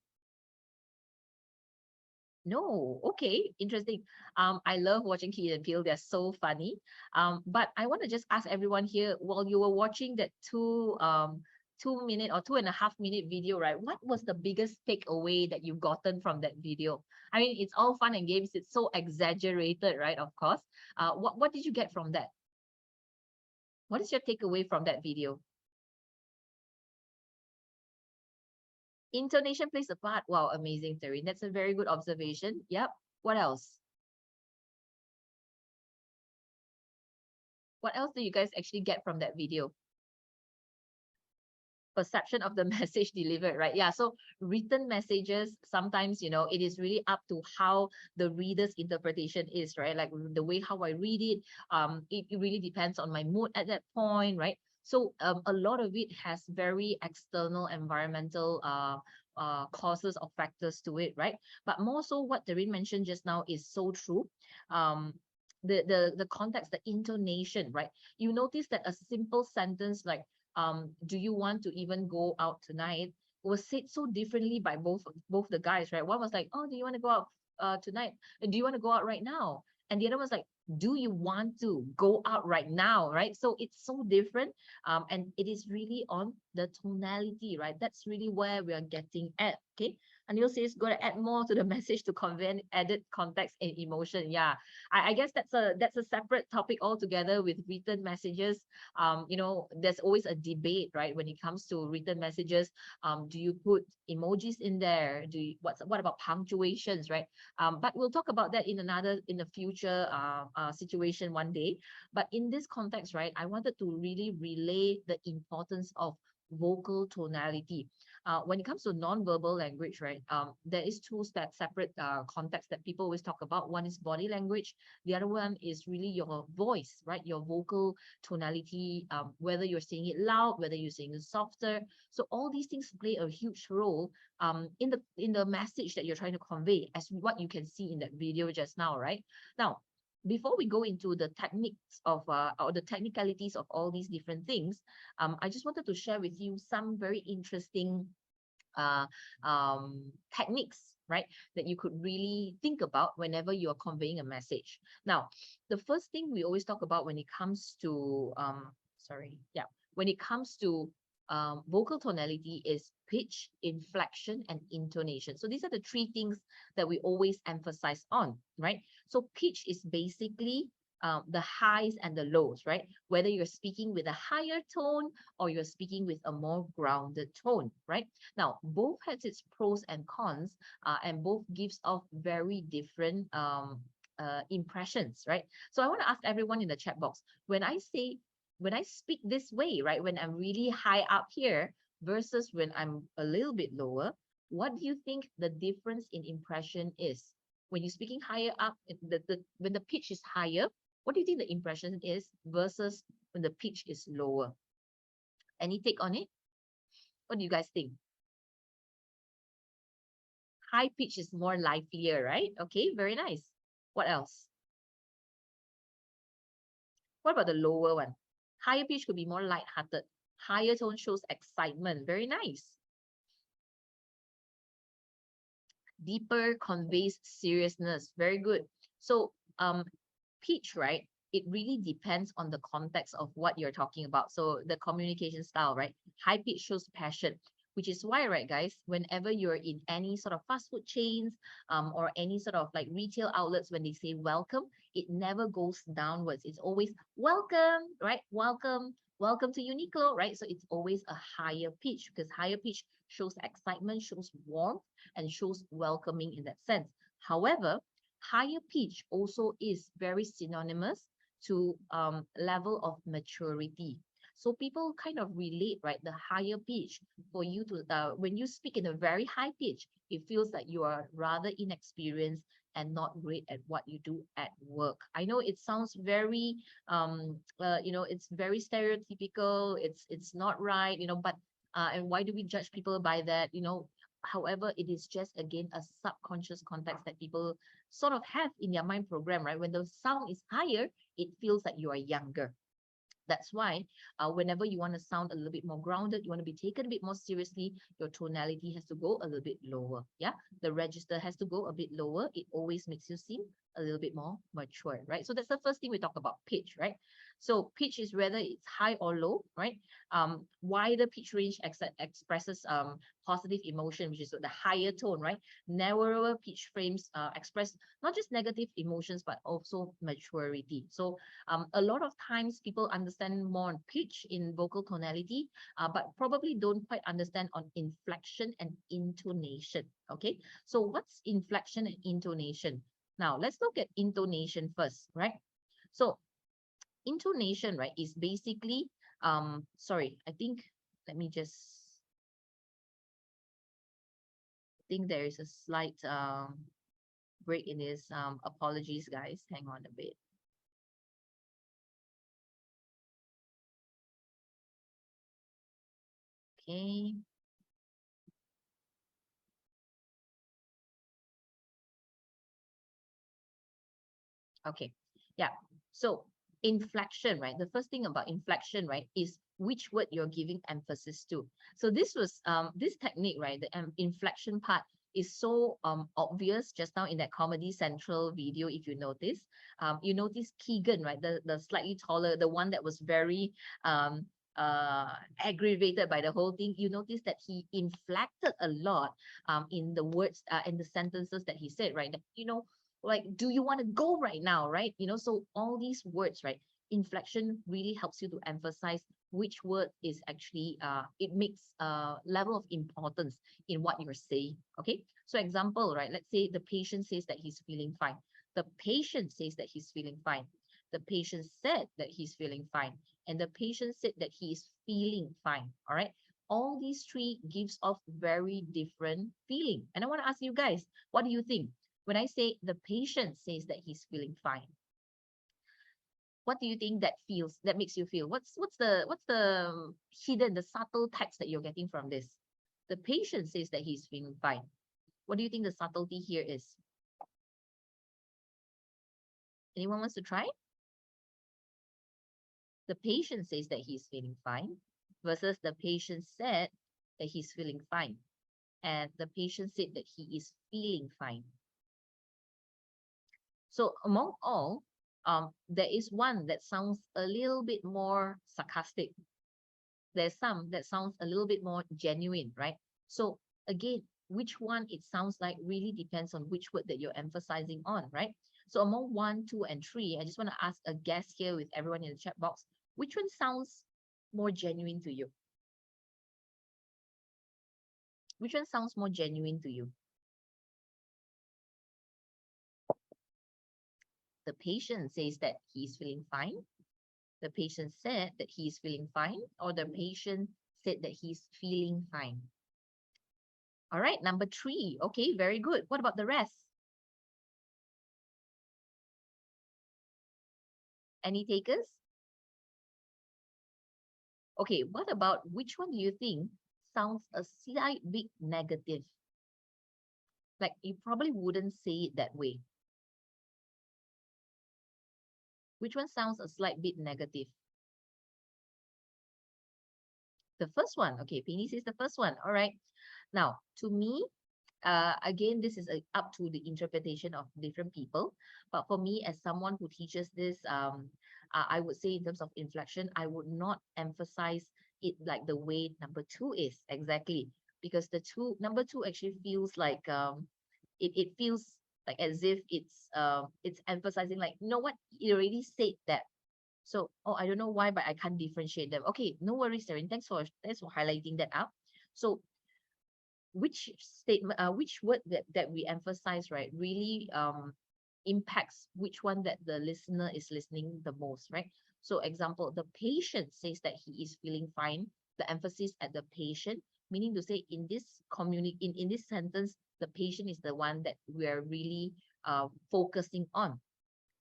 No. Okay. Interesting. I love watching Key and Peele. They're so funny. But I want to just ask everyone here, while you were watching that 2 minute or 2.5 minute video, right? What was the biggest takeaway that you've gotten from that video? I mean, it's all fun and games. It's so exaggerated, right? Of course. What did you get from that? What is your takeaway from that video? Intonation plays a part. Wow, amazing, Terry. That's a very good observation. Yep. What else? What else do you guys actually get from that video? Perception of the message delivered, right? Yeah. So written messages, sometimes, it is really up to how the reader's interpretation is, right? Like the way how I read it, it really depends on my mood at that point, right? So a lot of it has very external environmental causes or factors to it, right? But more so what Doreen mentioned just now is so true. The context, the intonation, right? You notice that a simple sentence like do you want to even go out tonight, was said so differently by both the guys, right? One was like, oh, do you want to go out tonight? And do you want to go out right now? And the other was like, do you want to go out right now, right? So it's so different, and it is really on the tonality, right? That's really where we are getting at. Okay. Anil says, got to add more to the message to convey added context and emotion. Yeah, I guess that's a separate topic altogether with written messages. There's always a debate, right, when it comes to written messages. Do you put emojis in there? What about punctuations, right? But we'll talk about that in a future situation one day. But in this context, right, I wanted to really relay the importance of vocal tonality. When it comes to non-verbal language, right, there is two separate contexts that people always talk about. One is body language. The other one is really your voice, right? Your vocal tonality, whether you're saying it loud, whether you're saying it softer. So all these things play a huge role in the message that you're trying to convey, as what you can see in that video just now, right? Now, before we go into the techniques of or the technicalities of all these different things, I just wanted to share with you some very interesting techniques, right, that you could really think about whenever you are conveying a message. Now, the first thing we always talk about when it comes to when it comes to vocal tonality is pitch, inflection, and intonation. So these are the three things that we always emphasize on, right? So pitch is basically the highs and the lows, right? Whether you're speaking with a higher tone or you're speaking with a more grounded tone, right? Now, both has its pros and cons, and both gives off very different impressions, right? So I want to ask everyone in the chat box, when I speak this way, right, when I'm really high up here versus when I'm a little bit lower, what do you think the difference in impression is? When you're speaking higher up, when the pitch is higher, what do you think the impression is versus when the pitch is lower? Any take on it? What do you guys think? High pitch is more livelier, right? Okay, very nice. What else? What about the lower one? Higher pitch could be more light-hearted. Higher tone shows excitement. Very nice. Deeper conveys seriousness. Very good. So pitch, right? It really depends on the context of what you're talking about. So the communication style, right? High pitch shows passion, which is why, right, guys, whenever you're in any sort of fast food chains or any sort of like retail outlets, when they say welcome, it never goes downwards. It's always welcome, right? Welcome, welcome to Uniqlo, right? So it's always a higher pitch because higher pitch shows excitement, shows warmth, and shows welcoming in that sense. However, higher pitch also is very synonymous to level of maturity. So people kind of relate, right? The higher pitch for you to, when you speak in a very high pitch, it feels like you are rather inexperienced and not great at what you do at work. I know it sounds very, it's very stereotypical. It's not right, but and why do we judge people by that? However, it is just again a subconscious context that people sort of have in their mind program, right? When the sound is higher, it feels like you are younger. That's why whenever you want to sound a little bit more grounded, you want to be taken a bit more seriously, your tonality has to go a little bit lower. Yeah, the register has to go a bit lower. It always makes you seem a little bit more mature, right? So that's the first thing we talk about, pitch, right? So pitch is whether it's high or low, right? Wider pitch range expresses positive emotion, which is the higher tone, right? Narrower pitch frames express not just negative emotions, but also maturity. So a lot of times people understand more on pitch in vocal tonality, but probably don't quite understand on inflection and intonation. Okay, so what's inflection and intonation? Now let's look at intonation first, right? So intonation, right, is basically sorry, let me just think there is a slight break in this. Apologies, guys. Hang on a bit. Okay. Okay. Yeah. So inflection, right? The first thing about inflection, right, is which word you're giving emphasis to. So this technique, right, the inflection part is so obvious just now in that Comedy Central video. If you notice Keegan, right, the slightly taller, the one that was very aggravated by the whole thing. You notice that he inflected a lot in the words in the sentences that he said, right? Like, do you want to go right now, right? So all these words, right? Inflection really helps you to emphasize which word is actually it makes level of importance in what you're saying. Okay, so example, right? Let's say the patient says that he's feeling fine. The patient says that he's feeling fine. The patient said that he's feeling fine, and the patient said that he is feeling fine. All right, all these three gives off very different feeling. And I want to ask you guys, what do you think? When I say the patient says that he's feeling fine, what do you think that makes you feel? What's the hidden, the subtle text that you're getting from this? The patient says that he's feeling fine. What do you think the subtlety here is? Anyone wants to try? The patient says that he's feeling fine versus the patient said that he's feeling fine. and the patient said that he is feeling fine. So among all, there is one that sounds a little bit more sarcastic. There's some that sounds a little bit more genuine, right? So again, which one it sounds like really depends on which word that you're emphasizing on, right? So among 1, 2, and 3, I just want to ask a guess here with everyone in the chat box, which one sounds more genuine to you? Which one sounds more genuine to you? The patient says that he's feeling fine. The patient said that he's feeling fine, or the patient said that he's feeling fine. All right, number 3. Okay, very good. What about the rest? Any takers? Okay, what about which one do you think sounds a slight bit negative? Like you probably wouldn't say it that way. Which one sounds a slight bit negative? The first one. Okay, Penny says the first one. All right. Now, to me, again, this is up to the interpretation of different people. But for me, as someone who teaches this, I would say in terms of inflection, I would not emphasize it like the way number 2 is exactly, because number 2 actually feels like it feels like as if it's emphasizing like, you know what, you already said that. So, oh, I don't know why, but I can't differentiate them. Okay, no worries, Taryn. Thanks for highlighting that up. So which statement, which word that we emphasize, right, really impacts which one that the listener is listening the most, right? So example, the patient says that he is feeling fine. The emphasis at the patient, meaning to say in this in this sentence, the patient is the one that we are really focusing on.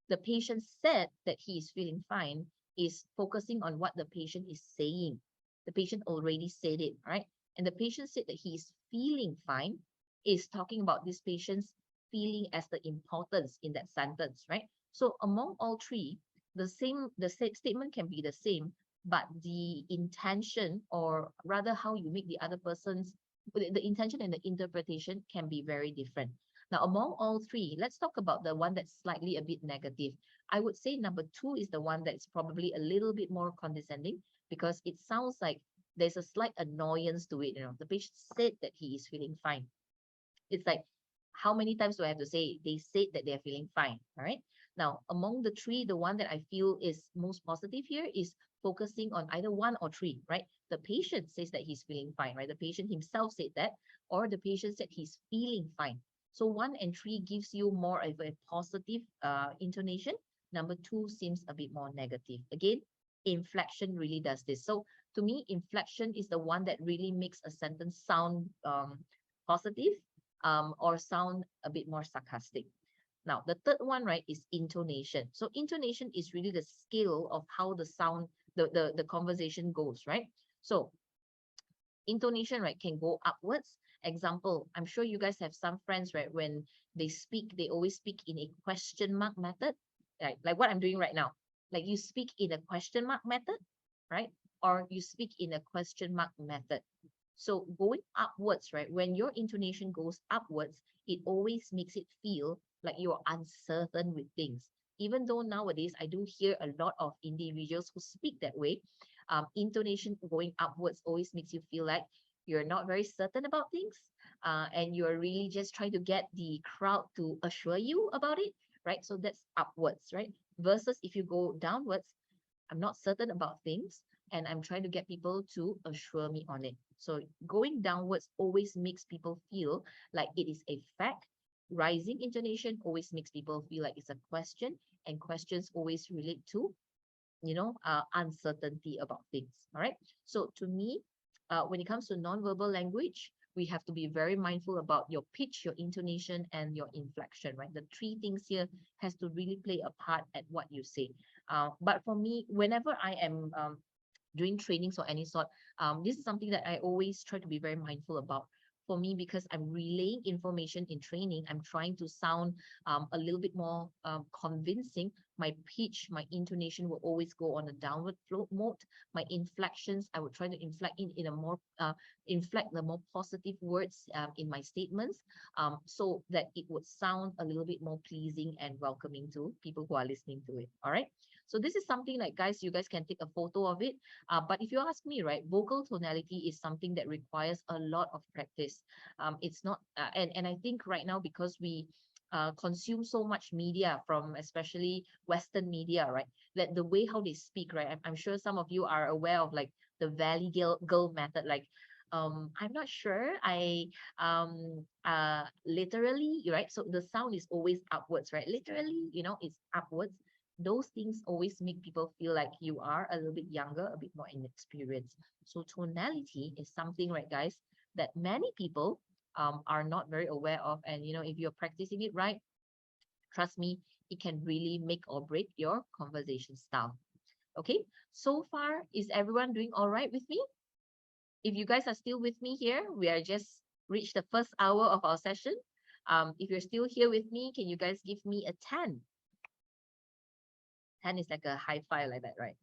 The patient said that he is feeling fine is focusing on what the patient is saying. The patient already said it, right? And the patient said that he is feeling fine is talking about this patient's feeling as the importance in that sentence, right? So among all 3, the statement can be the same, but the intention, or rather how you make the other person's, the intention and the interpretation can be very different. Now, among all 3, let's talk about the one that's slightly a bit negative. I would say number 2 is the one that's probably a little bit more condescending, because it sounds like there's a slight annoyance to it. The patient said that he is feeling fine. It's like, how many times do I have to say they said that they're feeling fine? All right. Now, among the 3, the one that I feel is most positive here is focusing on either 1 or 3, right? The patient says that he's feeling fine, right? The patient himself said that, or the patient said he's feeling fine. So 1 and 3 gives you more of a positive intonation. Number 2 seems a bit more negative. Again, inflection really does this. So to me, inflection is the one that really makes a sentence sound positive or sound a bit more sarcastic. Now, the third one, right, is intonation. So intonation is really the scale of how the sound, the conversation goes, right? So intonation, right, can go upwards. Example, I'm sure you guys have some friends, right, when they speak, they always speak in a question mark method, right? Like what I'm doing right now. Like you speak in a question mark method, right? Or you speak in a question mark method. So going upwards, right, when your intonation goes upwards, it always makes it feel like you're uncertain with things. Even though nowadays I do hear a lot of individuals who speak that way, intonation going upwards always makes you feel like you're not very certain about things, and you're really just trying to get the crowd to assure you about it, right? So that's upwards, right? Versus if you go downwards, I'm not certain about things, and I'm trying to get people to assure me on it. So going downwards always makes people feel like it is a fact. Rising intonation always makes people feel like it's a question, and questions always relate to, uncertainty about things. All right. So to me, when it comes to nonverbal language, we have to be very mindful about your pitch, your intonation, and your inflection, right? The 3 things here has to really play a part at what you say. But for me, whenever I am doing trainings or any sort, this is something that I always try to be very mindful about. for me, because I'm relaying information in training, I'm trying to sound a little bit more convincing. My pitch, my intonation will always go on a downward flow mode. My inflections, I would try to inflect in a more inflect the more positive words in my statements, so that it would sound a little bit more pleasing and welcoming to people who are listening to it. All right. So this is something like, guys, you guys can take a photo of it. But if you ask me, right, vocal tonality is something that requires a lot of practice. It's not, and I think right now, because we consume so much media from especially Western media, right? That the way how they speak, right? I'm sure some of you are aware of like the Valley Girl method. Like, I'm not sure. Literally, right? So the sound is always upwards, right? Literally, it's upwards. Those things always make people feel like you are a little bit younger, a bit more inexperienced. So tonality is something, right, guys, that many people are not very aware of. And if you're practicing it right, trust me, it can really make or break your conversation style. Okay, so far, is everyone doing all right with me? If you guys are still with me here, we are just reached the first hour of our session. If you're still here with me, can you guys give me a 10? 10 is like a high five like that, right?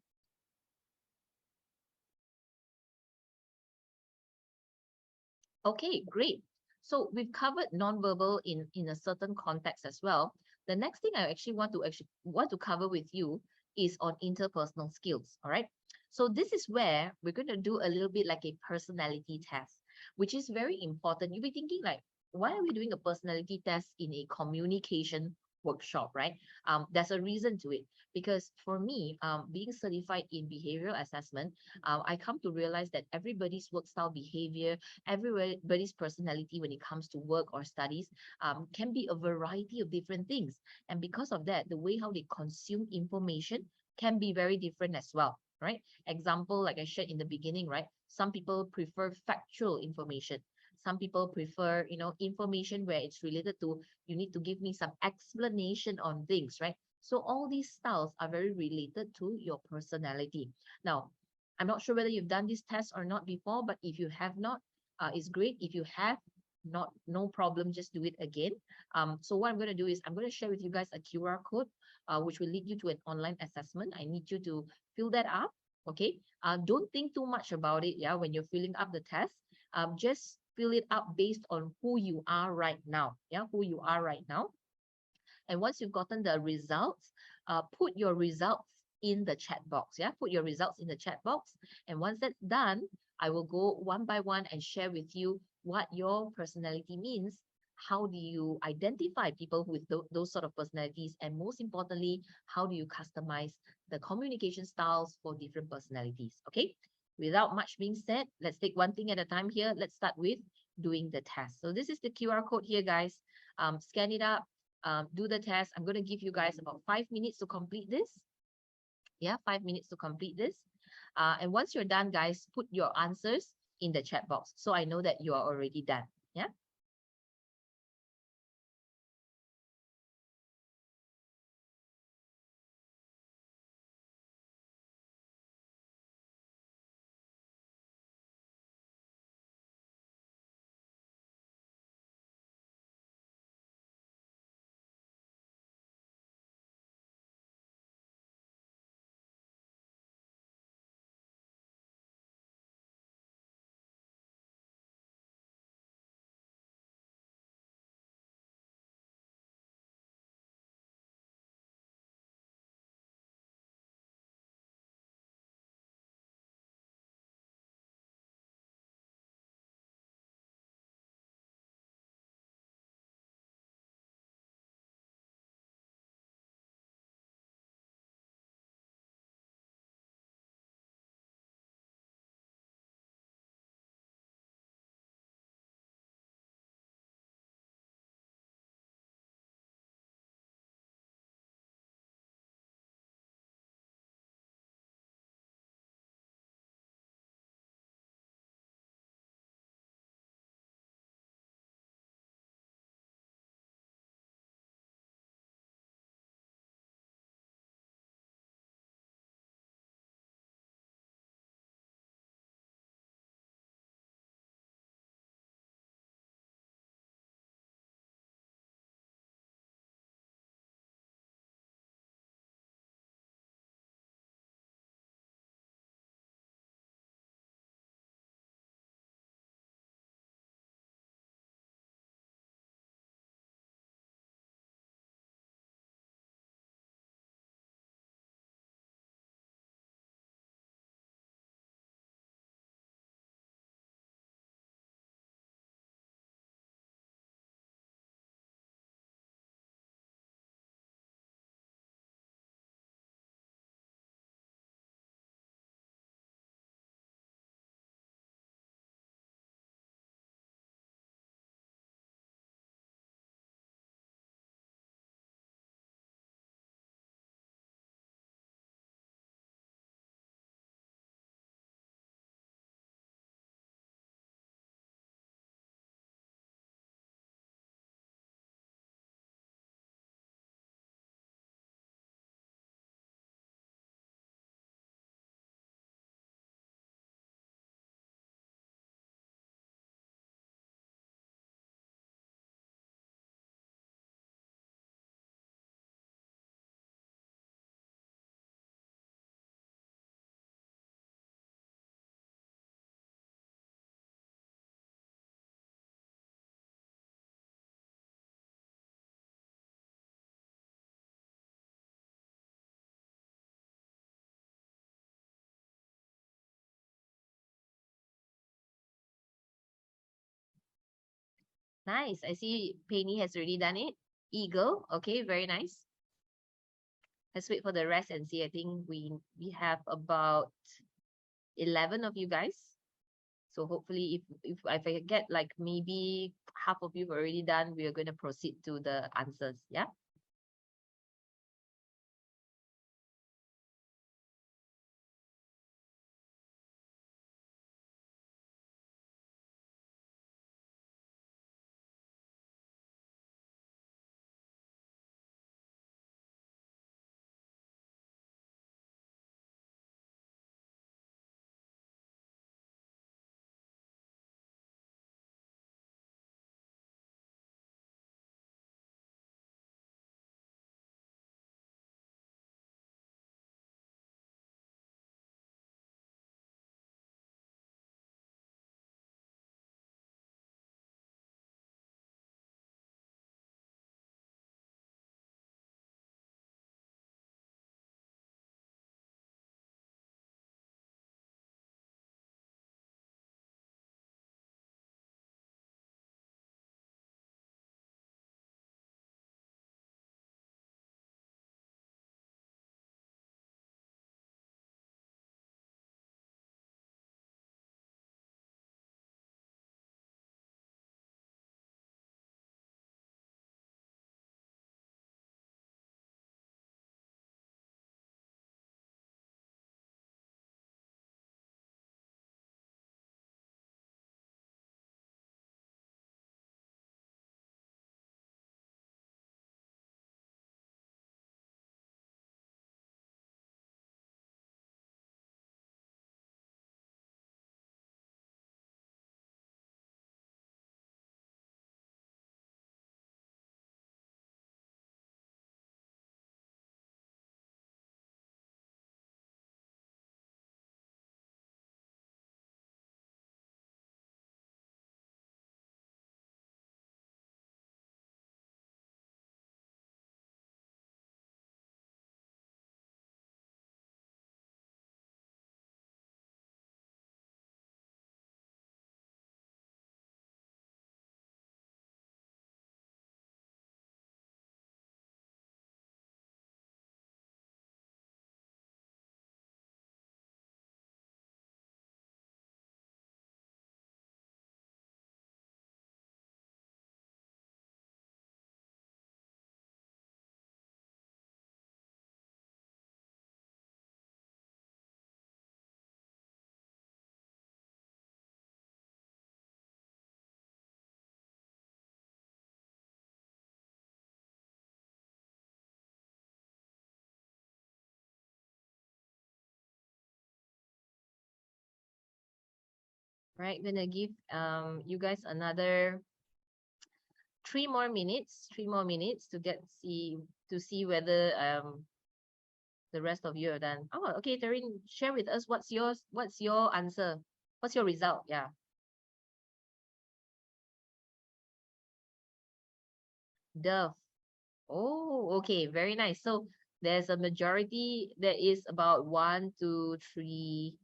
Okay, great. So we've covered nonverbal in a certain context as well. The next thing I actually want to cover with you is on interpersonal skills. All right. So this is where we're going to do a little bit like a personality test, which is very important. You'll be thinking like, why are we doing a personality test in a communication workshop, right? There's a reason to it, because for me, being certified in behavioral assessment, I come to realize that everybody's work style, behavior, everybody's personality when it comes to work or studies can be a variety of different things. And because of that, the way how they consume information can be very different as well, right? Example, like I shared in the beginning, right? Some people prefer factual information. Some people prefer, information where it's related to, you need to give me some explanation on things, right? So all these styles are very related to your personality. Now, I'm not sure whether you've done this test or not before, but if you have not, it's great. If you have not, no problem, just do it again. So what I'm going to do is I'm going to share with you guys a QR code, which will lead you to an online assessment. I need you to fill that up. Okay. Don't think too much about it. Yeah. When you're filling up the test, just fill it up based on who you are right now. Yeah. Who you are right now. And once you've gotten the results, put your results in the chat box. Yeah, put your results in the chat box. And once that's done, I will go one by one and share with you what your personality means. How do you identify people with those sort of personalities? And most importantly, how do you customize the communication styles for different personalities? Okay. Without much being said, let's take one thing at a time here. Let's start with doing the test. So this is the QR code here, guys. Scan it up, do the test. I'm going to give you guys about 5 minutes to complete this. Yeah, 5 minutes to complete this. And once you're done, guys, put your answers in the chat box so I know that you are already done. Yeah. Nice. I see Penny has already done it. Eagle. Okay, very nice. Let's wait for the rest and see. I think we have about 11 of you guys. So hopefully if I get like maybe half of you have already done, we are going to proceed to the answers. Yeah. Right. I'm gonna give you guys another 3 more minutes to see whether the rest of you are done. Oh, okay, Taryn, share with us what's your answer? What's your result? Yeah. Dove. Oh, okay, very nice. So there's a majority, there is about one, two, three,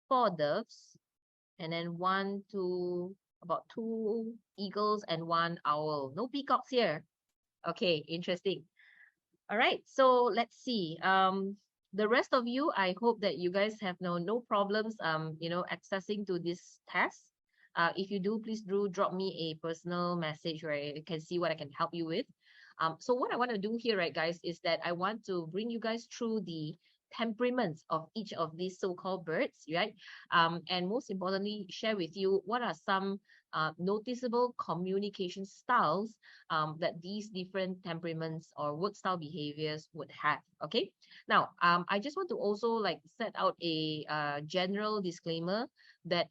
four doves, and then about two eagles and one owl. No peacocks here. Okay, interesting. All right, so let's see. The rest of you, I hope that you guys have no problems accessing to this test. If you do, please do drop me a personal message where I can see what I can help you with. So what I want to do here, right, guys, is that I want to bring you guys through the temperaments of each of these so-called birds, right? And most importantly, share with you what are some noticeable communication styles that these different temperaments or work style behaviors would have. Okay. Now, I just want to also like set out a general disclaimer that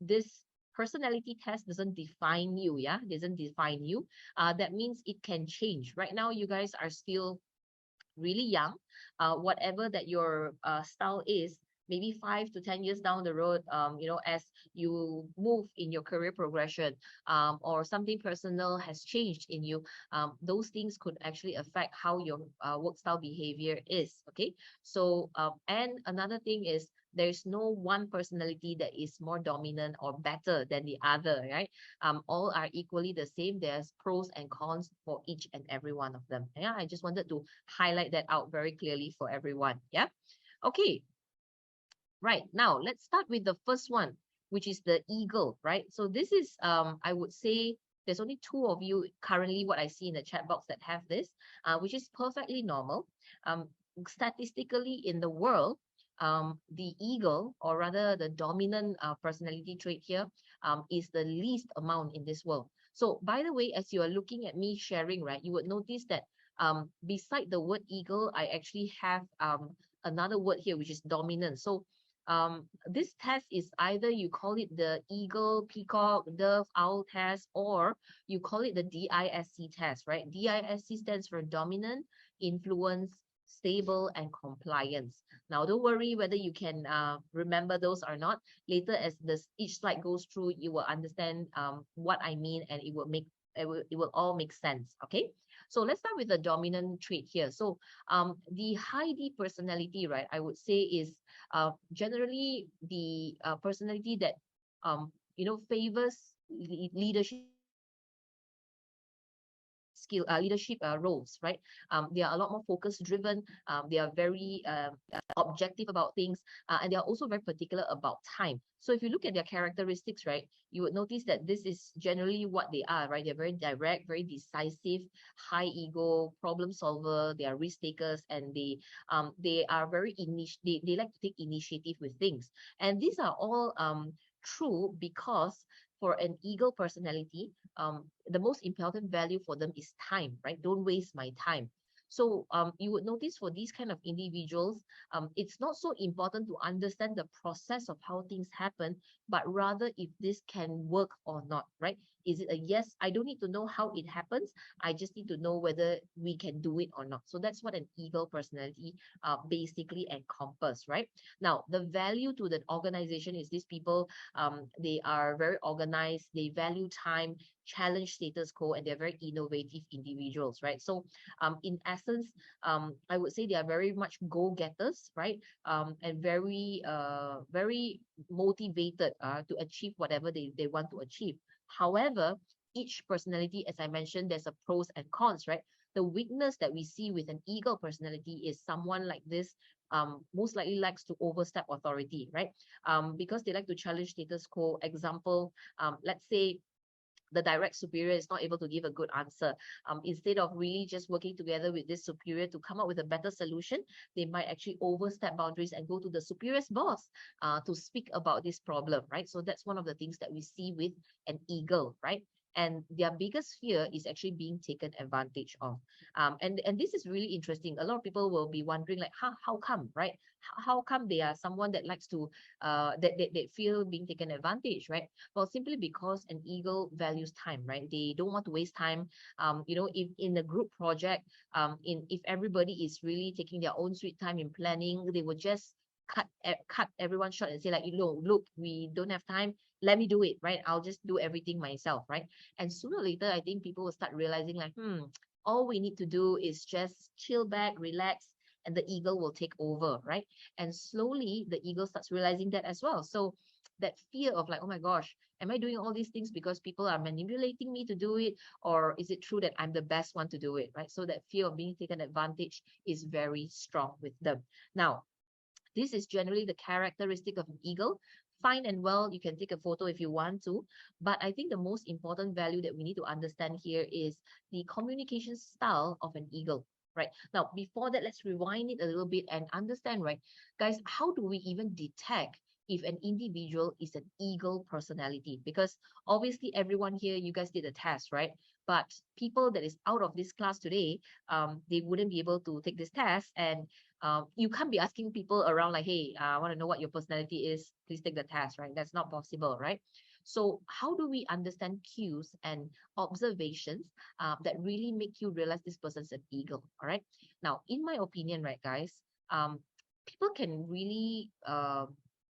this personality test doesn't define you. Yeah, doesn't define you. That means it can change. Right now, you guys are still really young, whatever that your style is, maybe 5 to 10 years down the road, as you move in your career progression, or something personal has changed in you, those things could actually affect how your work style behavior is. Okay, so and another thing is There's no one personality that is more dominant or better than the other, right? All are equally the same. There's pros and cons for each and every one of them. Yeah, I just wanted to highlight that out very clearly for everyone. Yeah. Okay. Right. Now let's start with the first one, which is the eagle, right? So this is I would say there's only two of you currently what I see in the chat box that have this, which is perfectly normal. Statistically in the world, the eagle, or rather the dominant personality trait here, is the least amount in this world. So by the way, as you are looking at me sharing, right, you would notice that beside the word eagle, I actually have another word here, which is dominant. So this test is either you call it the eagle, peacock, dove, owl test, or you call it the DISC test, right? DISC stands for dominant, influence, stable, and compliance. Now, don't worry whether you can remember those or not. Later, as each slide goes through, you will understand what I mean, and it will all make sense. Okay. So let's start with the dominant trait here. So the high D personality, right, I would say is generally the personality that favors leadership skill, leadership roles, right? They are a lot more focus driven. They are very objective about things, and they are also very particular about time. So if you look at their characteristics, right, you would notice that this is generally what they are, right? They're very direct, very decisive, high ego, problem solver. They are risk takers, and they are very they like to take initiative with things. And these are all true because for an eagle personality, the most important value for them is time, right? Don't waste my time. So you would notice for these kind of individuals, it's not so important to understand the process of how things happen, but rather if this can work or not, right? Is it a yes? I don't need to know how it happens. I just need to know whether we can do it or not. So that's what an eagle personality basically encompass, right? Now, the value to the organization is these people, they are very organized, they value time, challenge status quo, and they're very innovative individuals, right? So in essence, I would say they are very much go-getters, right? And very motivated to achieve whatever they want to achieve. However, each personality, as I mentioned, there's a pros and cons, right? The weakness that we see with an eagle personality is someone like this most likely likes to overstep authority, right? Because they like to challenge status quo. Example, let's say the direct superior is not able to give a good answer. Instead of really just working together with this superior to come up with a better solution, they might actually overstep boundaries and go to the superior's boss to speak about this problem, right? So that's one of the things that we see with an eagle, right? And their biggest fear is actually being taken advantage of. And this is really interesting. A lot of people will be wondering, like, how come, right? How come they are someone that likes to, that feel being taken advantage, right? Well, simply because an eagle values time, right? They don't want to waste time. If in a group project, if everybody is really taking their own sweet time in planning, they will just cut everyone short and say, like, look, we don't have time. Let me do it, right? I'll just do everything myself, right? And sooner or later, I think people will start realizing, like, all we need to do is just chill back, relax, and the eagle will take over, right? And slowly the eagle starts realizing that as well. So that fear of, like, oh my gosh, am I doing all these things because people are manipulating me to do it, or is it true that I'm the best one to do it, right? So that fear of being taken advantage is very strong with them. Now, this is generally the characteristic of an eagle. Fine and well, you can take a photo if you want to, but I think the most important value that we need to understand here is the communication style of an eagle. Right. Now, before that, let's rewind it a little bit and understand, right, guys, how do we even detect if an individual is an eagle personality? Because obviously everyone here, you guys did a test, right? But people that is out of this class today, they wouldn't be able to take this test, and you can't be asking people around like, hey, I want to know what your personality is. Please take the test, right? That's not possible, right? So how do we understand cues and observations that really make you realize this person's an eagle? All right. Now, in my opinion, right, guys, people can really,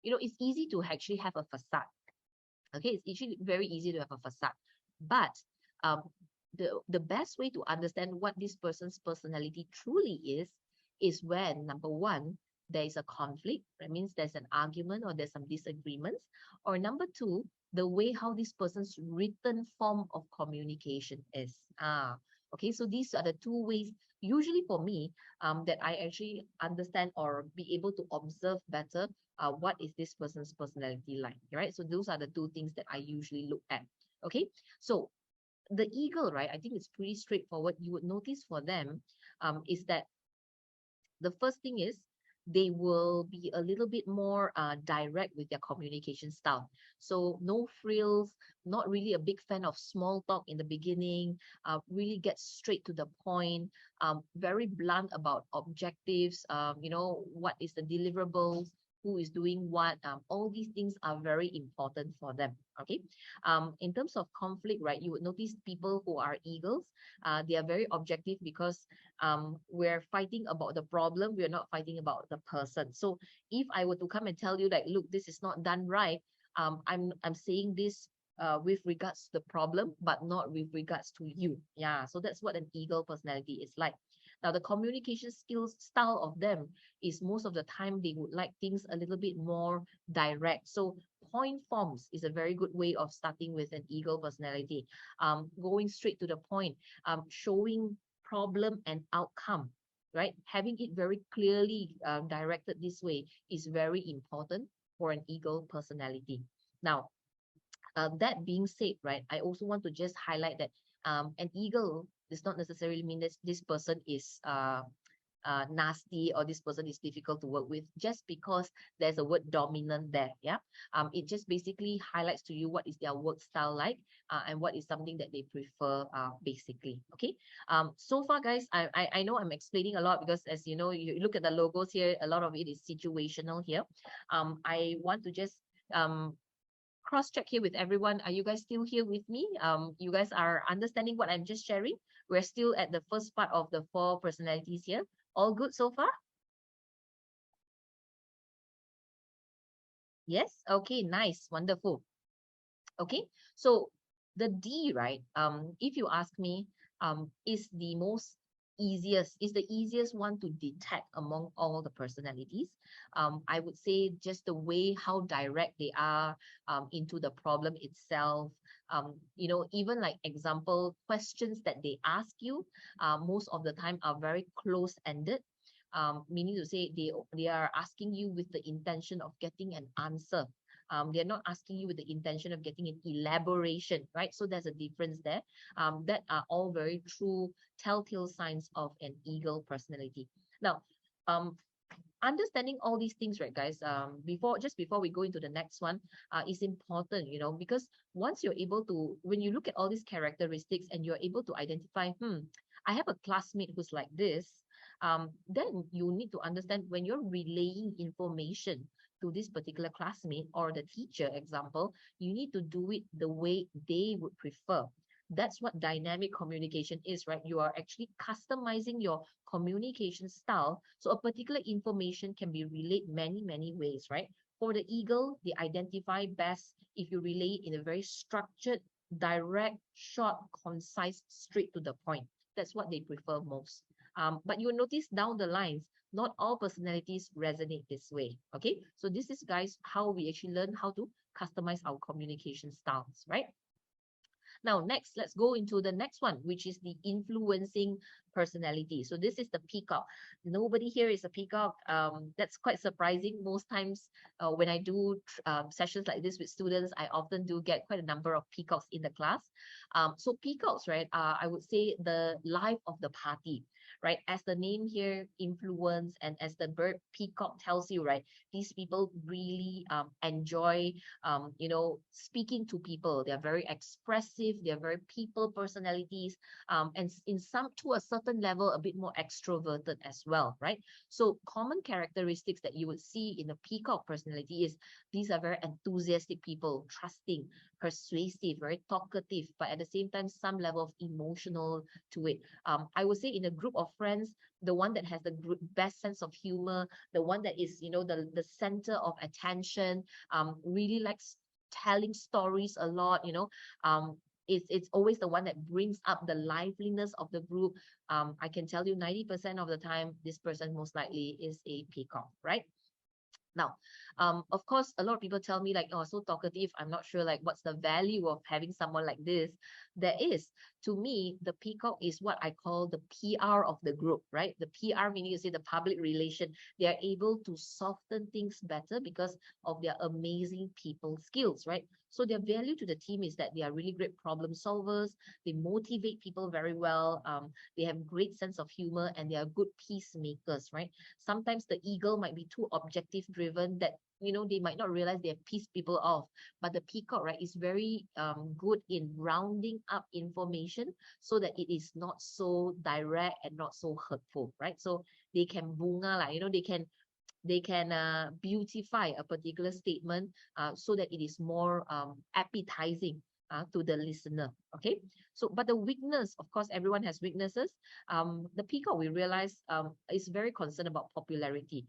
it's easy to actually have a facade. Okay, it's actually very easy to have a facade, but um, the best way to understand what this person's personality truly is when, number one, there is a conflict. That means there's an argument or there's some disagreements. Or number two, the way how this person's written form of communication is. Okay, so these are the two ways, usually for me, that I actually understand or be able to observe better what is this person's personality like, right? So those are the two things that I usually look at. Okay, so the eagle, right? I think it's pretty straightforward. You would notice for them is that the first thing is they will be a little bit more direct with their communication style. So no frills, not really a big fan of small talk in the beginning, really get straight to the point, very blunt about objectives, what is the deliverables, who is doing what, all these things are very important for them, okay? In terms of conflict, right, you would notice people who are eagles, they are very objective because we're fighting about the problem, we're not fighting about the person. So if I were to come and tell you like, look, this is not done right, I'm saying this with regards to the problem, but not with regards to you. Yeah, so that's what an eagle personality is like. Now, the communication skills style of them is most of the time they would like things a little bit more direct. So point forms is a very good way of starting with an eagle personality. Going straight to the point, showing problem and outcome, right? Having it very clearly directed this way is very important for an eagle personality. Now, that being said, right, I also want to just highlight that an eagle does not necessarily mean that this person is nasty or this person is difficult to work with just because there's a word dominant there. Yeah, it just basically highlights to you what is their work style like, and what is something that they prefer, basically. Okay, so far guys, I know I'm explaining a lot because as you know, you look at the logos here, a lot of it is situational here. I want to just cross check here with everyone. Are you guys still here with me? You guys are understanding what I'm just sharing? We're still at the first part of the 4 personalities here. All good so far? Yes? Okay, nice, wonderful. Okay, so the D, right? If you ask me, is the easiest one to detect among all the personalities. I would say just the way how direct they are into the problem itself. Even like example questions that they ask you, most of the time are very close-ended. Meaning to say they are asking you with the intention of getting an answer. They're not asking you with the intention of getting an elaboration, right? So there's a difference there. That are all very true telltale signs of an eagle personality. Now, understanding all these things, right, guys, before we go into the next one, is important, because once you're able to, when you look at all these characteristics and you're able to identify, I have a classmate who's like this, then you need to understand when you're relaying information to this particular classmate or the teacher, example, you need to do it the way they would prefer. That's what dynamic communication is, right? You are actually customizing your communication style. So a particular information can be relayed many ways, right? For the eagle, they identify best if you relay it in a very structured, direct, short, concise, straight to the point. That's what they prefer most. But you'll notice down the lines, not all personalities resonate this way. Okay, so this is, guys, how we actually learn how to customize our communication styles, right? Now, next, let's go into the next one, which is the influencing personality. So this is the peacock. Nobody here is a peacock. That's quite surprising. Most times when I do sessions like this with students, I often do get quite a number of peacocks in the class. So peacocks, right, I would say the life of the party, right? As the name here, influence, and as the bird peacock tells you, right, these people really enjoy speaking to people. They're very expressive, they're very people personalities, and in some, to a certain level, a bit more extroverted as well, right? So common characteristics that you would see in a peacock personality is these are very enthusiastic people, trusting, persuasive, very talkative, but at the same time, some level of emotional to it. I would say in a group of friends, the one that has the best sense of humor, the one that is, the center of attention, really likes telling stories a lot, it's always the one that brings up the liveliness of the group. I can tell you 90% of the time, this person most likely is a peacock, right? Now, of course, a lot of people tell me like, oh, so talkative. I'm not sure like what's the value of having someone like this. There is, to me, the peacock is what I call the PR of the group, right? The PR meaning you say the public relation. They are able to soften things better because of their amazing people skills, right? So their value to the team is that they are really great problem solvers. They motivate people very well. They have great sense of humor and they are good peacemakers, right? Sometimes the eagle might be too objective driven that they might not realize they have pissed people off, but the peacock, right, is very good in rounding up information so that it is not so direct and not so hurtful, right? So they can bunga like, they can beautify a particular statement so that it is more appetizing to the listener. Okay, so but the weakness, of course, everyone has weaknesses. The peacock, we realize, is very concerned about popularity,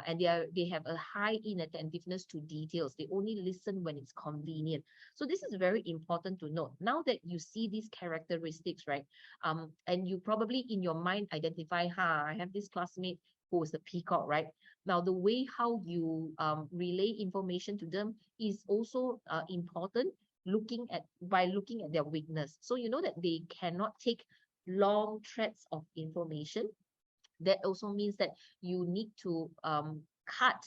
and they have a high inattentiveness to details. They only listen when it's convenient. So this is very important to note. Now that you see these characteristics, right, and you probably in your mind identify, I have this classmate who is the peacock, right? Now, the way how you relay information to them is also important, by looking at their weakness. So you know that they cannot take long threads of information. That also means that you need to cut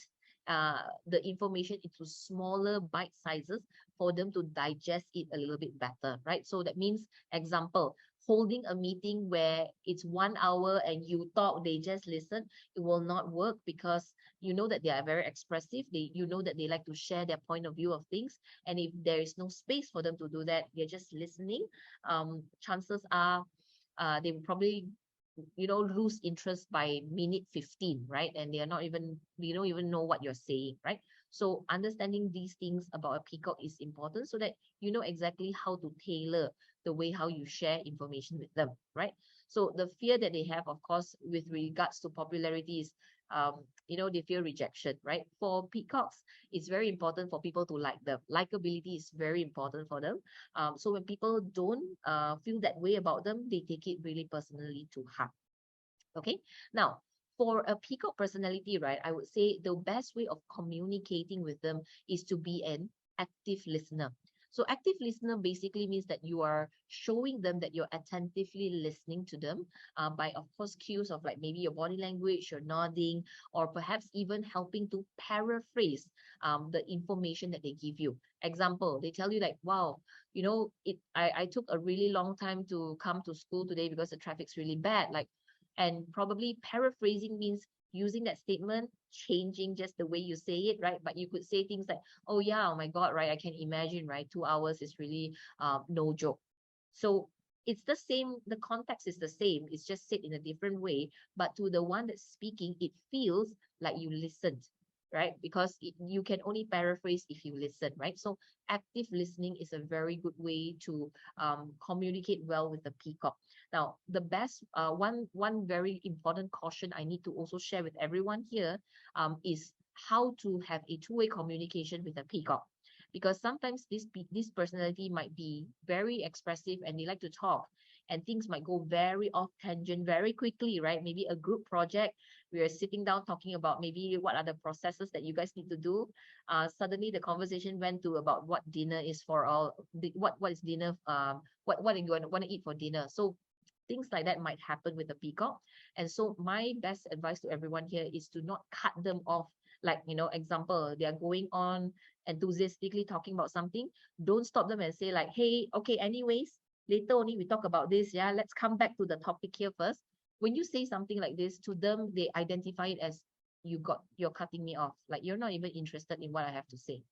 the information into smaller bite sizes for them to digest it a little bit better, right? So that means, example, holding a meeting where it's 1 hour and you talk, they just listen, it will not work because you know that they are very expressive. You know that they like to share their point of view of things. And if there is no space for them to do that, they're just listening. Chances are they will probably lose interest by minute 15, right? And they are not even, they don't even know what you're saying, right? So understanding these things about a peacock is important so that you know exactly how to tailor the way how you share information with them, right? So the fear that they have, of course, with regards to popularity is, they fear rejection, right? For peacocks, it's very important for people to like them. Likability is very important for them. So when people don't feel that way about them, they take it really personally to heart. Okay. Now, for a peacock personality, right, I would say the best way of communicating with them is to be an active listener. So active listener basically means that you are showing them that you're attentively listening to them by, of course, cues of like maybe your body language, your nodding, or perhaps even helping to paraphrase the information that they give you. Example, they tell you like, wow, I took a really long time to come to school today because the traffic's really bad. Like, and probably paraphrasing means using that statement, changing just the way you say it, right? But you could say things like, oh yeah, oh my God, right? I can imagine, right? 2 hours is really no joke. So it's the same, the context is the same, it's just said in a different way, but to the one that's speaking, it feels like you listened, right? Because you can only paraphrase if you listen, right? So active listening is a very good way to communicate well with the peacock. Now, the best one very important caution I need to also share with everyone here is how to have a two-way communication with a peacock. Because sometimes this personality might be very expressive and they like to talk, and things might go very off tangent very quickly, right? Maybe a group project, we are sitting down talking about maybe what are the processes that you guys need to do. Suddenly the conversation went to about what dinner is for all, what is dinner, what are you going to want to eat for dinner. So things like that might happen with the peacock. And so my best advice to everyone here is to not cut them off. Like, example, they are going on enthusiastically talking about something. Don't stop them and say like, hey, okay, anyways, later only we talk about this. Yeah, let's come back to the topic here first. When you say something like this to them, they identify it as you're cutting me off. Like you're not even interested in what I have to say.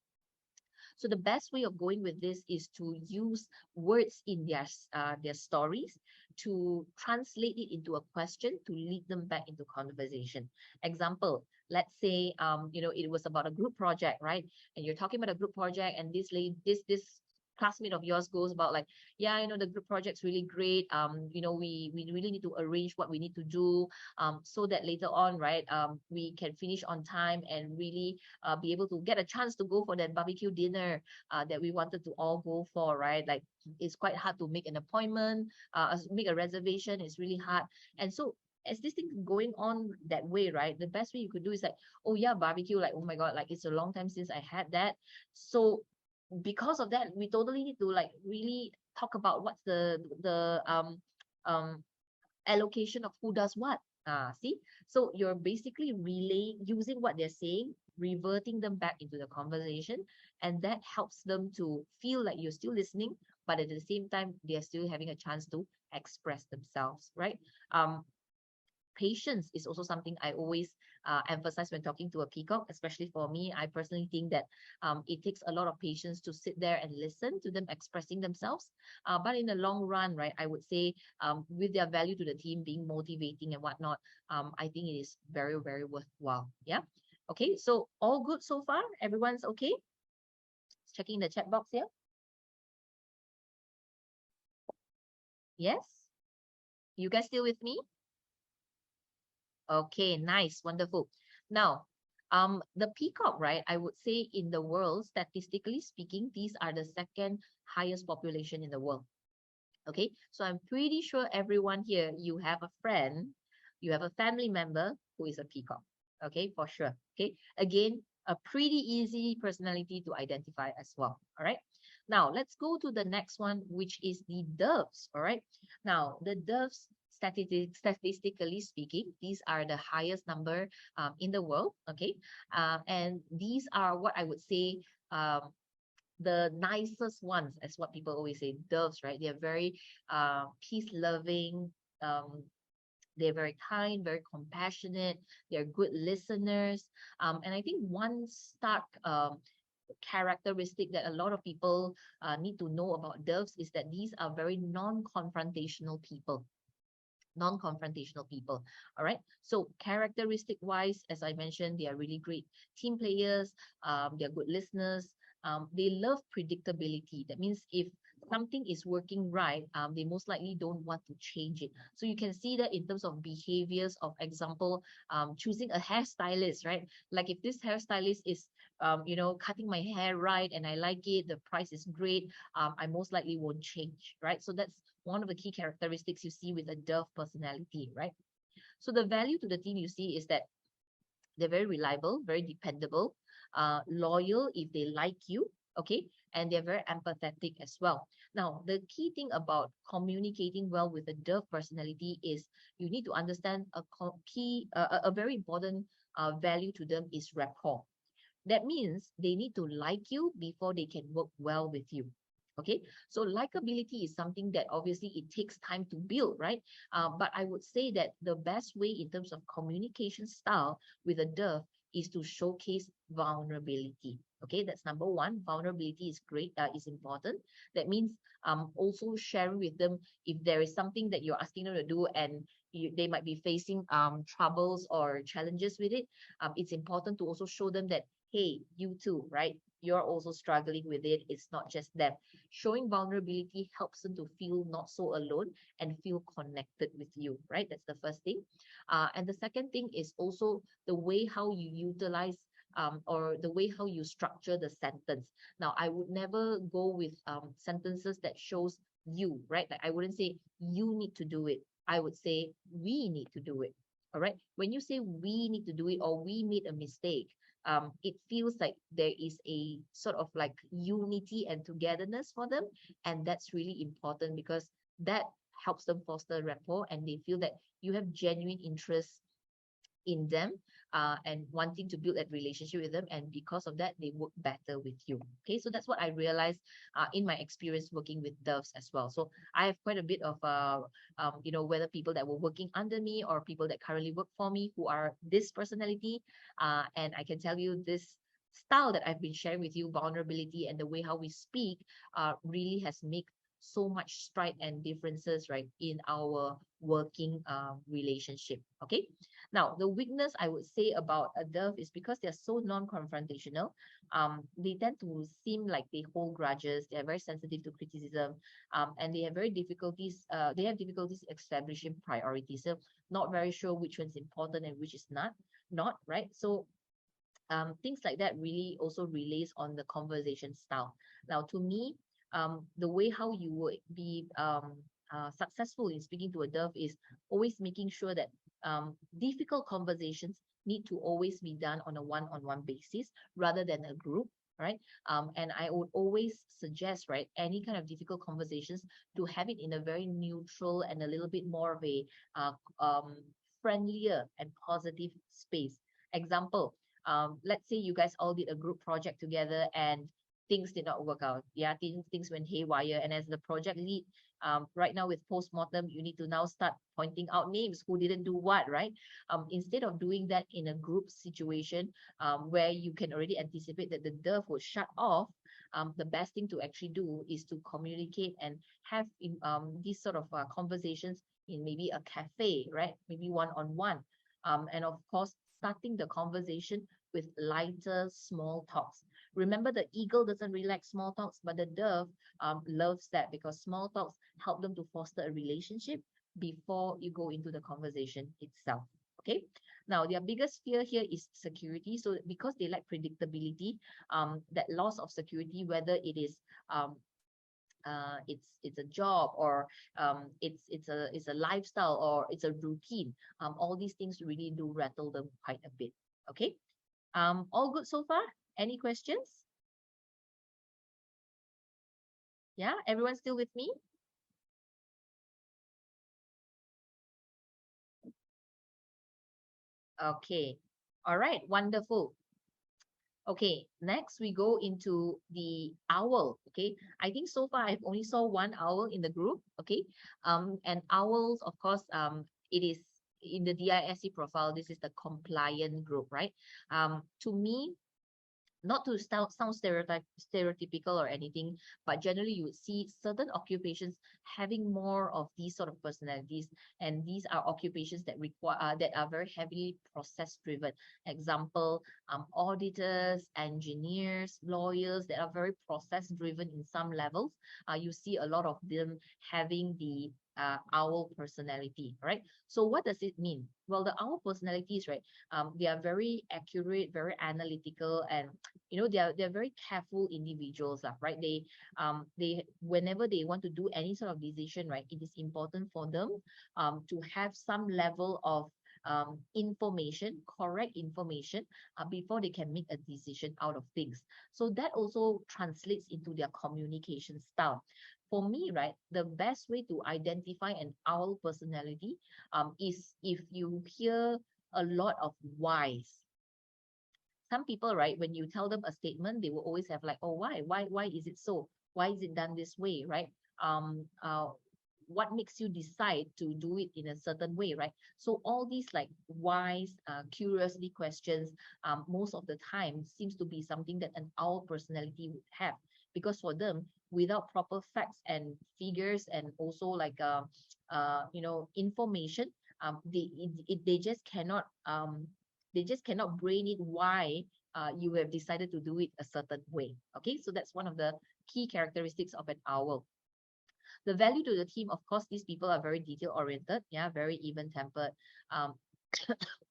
So the best way of going with this is to use words in their stories to translate it into a question to lead them back into conversation. Example, let's say it was about a group project, right? And you're talking about a group project, and this classmate of yours goes about like, yeah, the group project's really great. We really need to arrange what we need to do, so that later on, right, we can finish on time and really be able to get a chance to go for that barbecue dinner that we wanted to all go for, right? Like, it's quite hard to make an appointment, make a reservation. It's really hard. And so as this thing going on that way, right, the best way you could do is like, oh yeah, barbecue, like, oh my God, like it's a long time since I had that. So because of that, we totally need to like really talk about what's the allocation of who does what. See, so you're basically using what they're saying, reverting them back into the conversation, and that helps them to feel like you're still listening, but at the same time they're still having a chance to express themselves, right? Patience is also something I always emphasize when talking to a peacock, especially for me. I personally think that it takes a lot of patience to sit there and listen to them expressing themselves. But in the long run, right, I would say with their value to the team being motivating and whatnot, I think it is very, very worthwhile. Yeah. Okay. So all good so far? Everyone's okay? Checking the chat box here. Yes? You guys still with me? Okay, nice, wonderful. Now, the peacock, right? I would say in the world, statistically speaking, these are the second highest population in the world. Okay, so I'm pretty sure everyone here, you have a friend, you have a family member who is a peacock. Okay, for sure. Okay, again, a pretty easy personality to identify as well. All right. Now let's go to the next one, which is the doves. All right. Now the doves, statistically speaking, these are the highest number in the world. Okay, and these are what I would say the nicest ones, as what people always say, doves, right? They're very peace loving. They're very kind, very compassionate. They're good listeners. And I think one stark characteristic that a lot of people need to know about doves is that these are very non-confrontational people. Non-confrontational people. All right. So characteristic wise, as I mentioned, they are really great team players. They're good listeners. They love predictability. That means if something is working right, they most likely don't want to change it. So you can see that in terms of behaviors. Of example, choosing a hairstylist, right? Like if this hairstylist is cutting my hair right and I like it, the price is great, I most likely won't change, right? So that's one of the key characteristics you see with a dove personality, right? So the value to the team you see is that they're very reliable, very dependable, loyal if they like you, okay? And they're very empathetic as well. Now, the key thing about communicating well with a dove personality is you need to understand a very important value to them is rapport. That means they need to like you before they can work well with you. Okay, so likability is something that obviously it takes time to build, right? But I would say that the best way in terms of communication style with a dove is to showcase vulnerability. Okay, that's number one. Vulnerability is great, is important. That means also sharing with them if there is something that you're asking them to do and they might be facing troubles or challenges with it. It's important to also show them that, hey, you too, right? You're also struggling with it. It's not just them. Showing vulnerability helps them to feel not so alone and feel connected with you, right? That's the first thing. And the second thing is also the way how you utilize or the way how you structure the sentence. Now, I would never go with sentences that shows you, right? Like I wouldn't say you need to do it. I would say we need to do it. All right. When you say we need to do it or we made a mistake, it feels like there is a sort of like unity and togetherness for them. And that's really important because that helps them foster rapport and they feel that you have genuine interest in them and wanting to build that relationship with them. And because of that, they work better with you. Okay, so that's what I realized in my experience working with doves as well. So I have quite a bit of, whether people that were working under me or people that currently work for me who are this personality. And I can tell you this style that I've been sharing with you, vulnerability and the way how we speak really has made so much strife and differences, right, in our working relationship. Okay. Now, the weakness I would say about a dove is because they're so non-confrontational. They tend to seem like they hold grudges. They're very sensitive to criticism, and they have very difficulties. They have difficulties establishing priorities. So, not very sure which one's important and which is not. Not right. So things like that really also relays on the conversation style. Now, to me, the way how you would be successful in speaking to a dove is always making sure that difficult conversations need to always be done on a one-on-one basis rather than a group. Right. And I would always suggest, right, any kind of difficult conversations to have it in a very neutral and a little bit more of a friendlier and positive space. Example, let's say you guys all did a group project together and things did not work out. Yeah, things went haywire. And as the project lead, right now with postmortem, you need to now start pointing out names who didn't do what, right? Instead of doing that in a group situation, where you can already anticipate that the dove will shut off, the best thing to actually do is to communicate and have these sort of conversations in maybe a cafe, right? Maybe one-on-one. And of course, starting the conversation with lighter small talks. Remember, the eagle doesn't really like small talks, but the dove loves that because small talks help them to foster a relationship before you go into the conversation itself. Okay. Now, their biggest fear here is security. So because they lack predictability, that loss of security, whether it is it's a job or it's a lifestyle or it's a routine, all these things really do rattle them quite a bit. Okay. All good so far? Any questions? Yeah, everyone still with me? Okay. All right, wonderful. Okay, next we go into the owl. Okay, I think so far I've only saw one owl in the group. Okay, and owls, of course, it is in the DISC profile. This is the compliant group, right? To me, not to sound stereotypical or anything, but generally you would see certain occupations having more of these sort of personalities, and these are occupations that require that are very heavily process driven. Example, auditors, engineers, lawyers that are very process driven in some levels. You see a lot of them having the owl personality, right? So what does it mean? Well, the owl personalities, right? They are very accurate, very analytical, and they're very careful individuals, right? They whenever they want to do any sort of decision, right, it is important for them to have some level of information, correct information, before they can make a decision out of things. So that also translates into their communication style. For me, right, the best way to identify an owl personality is if you hear a lot of whys. Some people, right, when you tell them a statement, they will always have like, oh, why is it so? Why is it done this way, right? Um, uh, what makes you decide to do it in a certain way, right? So all these like whys, curiosity questions, most of the time seems to be something that an owl personality would have, because for them, without proper facts and figures and also like information, they just cannot brain it why you have decided to do it a certain way. Okay, so that's one of the key characteristics of an owl. The value to the team, of course, these people are very detail oriented, yeah, very even tempered. Um,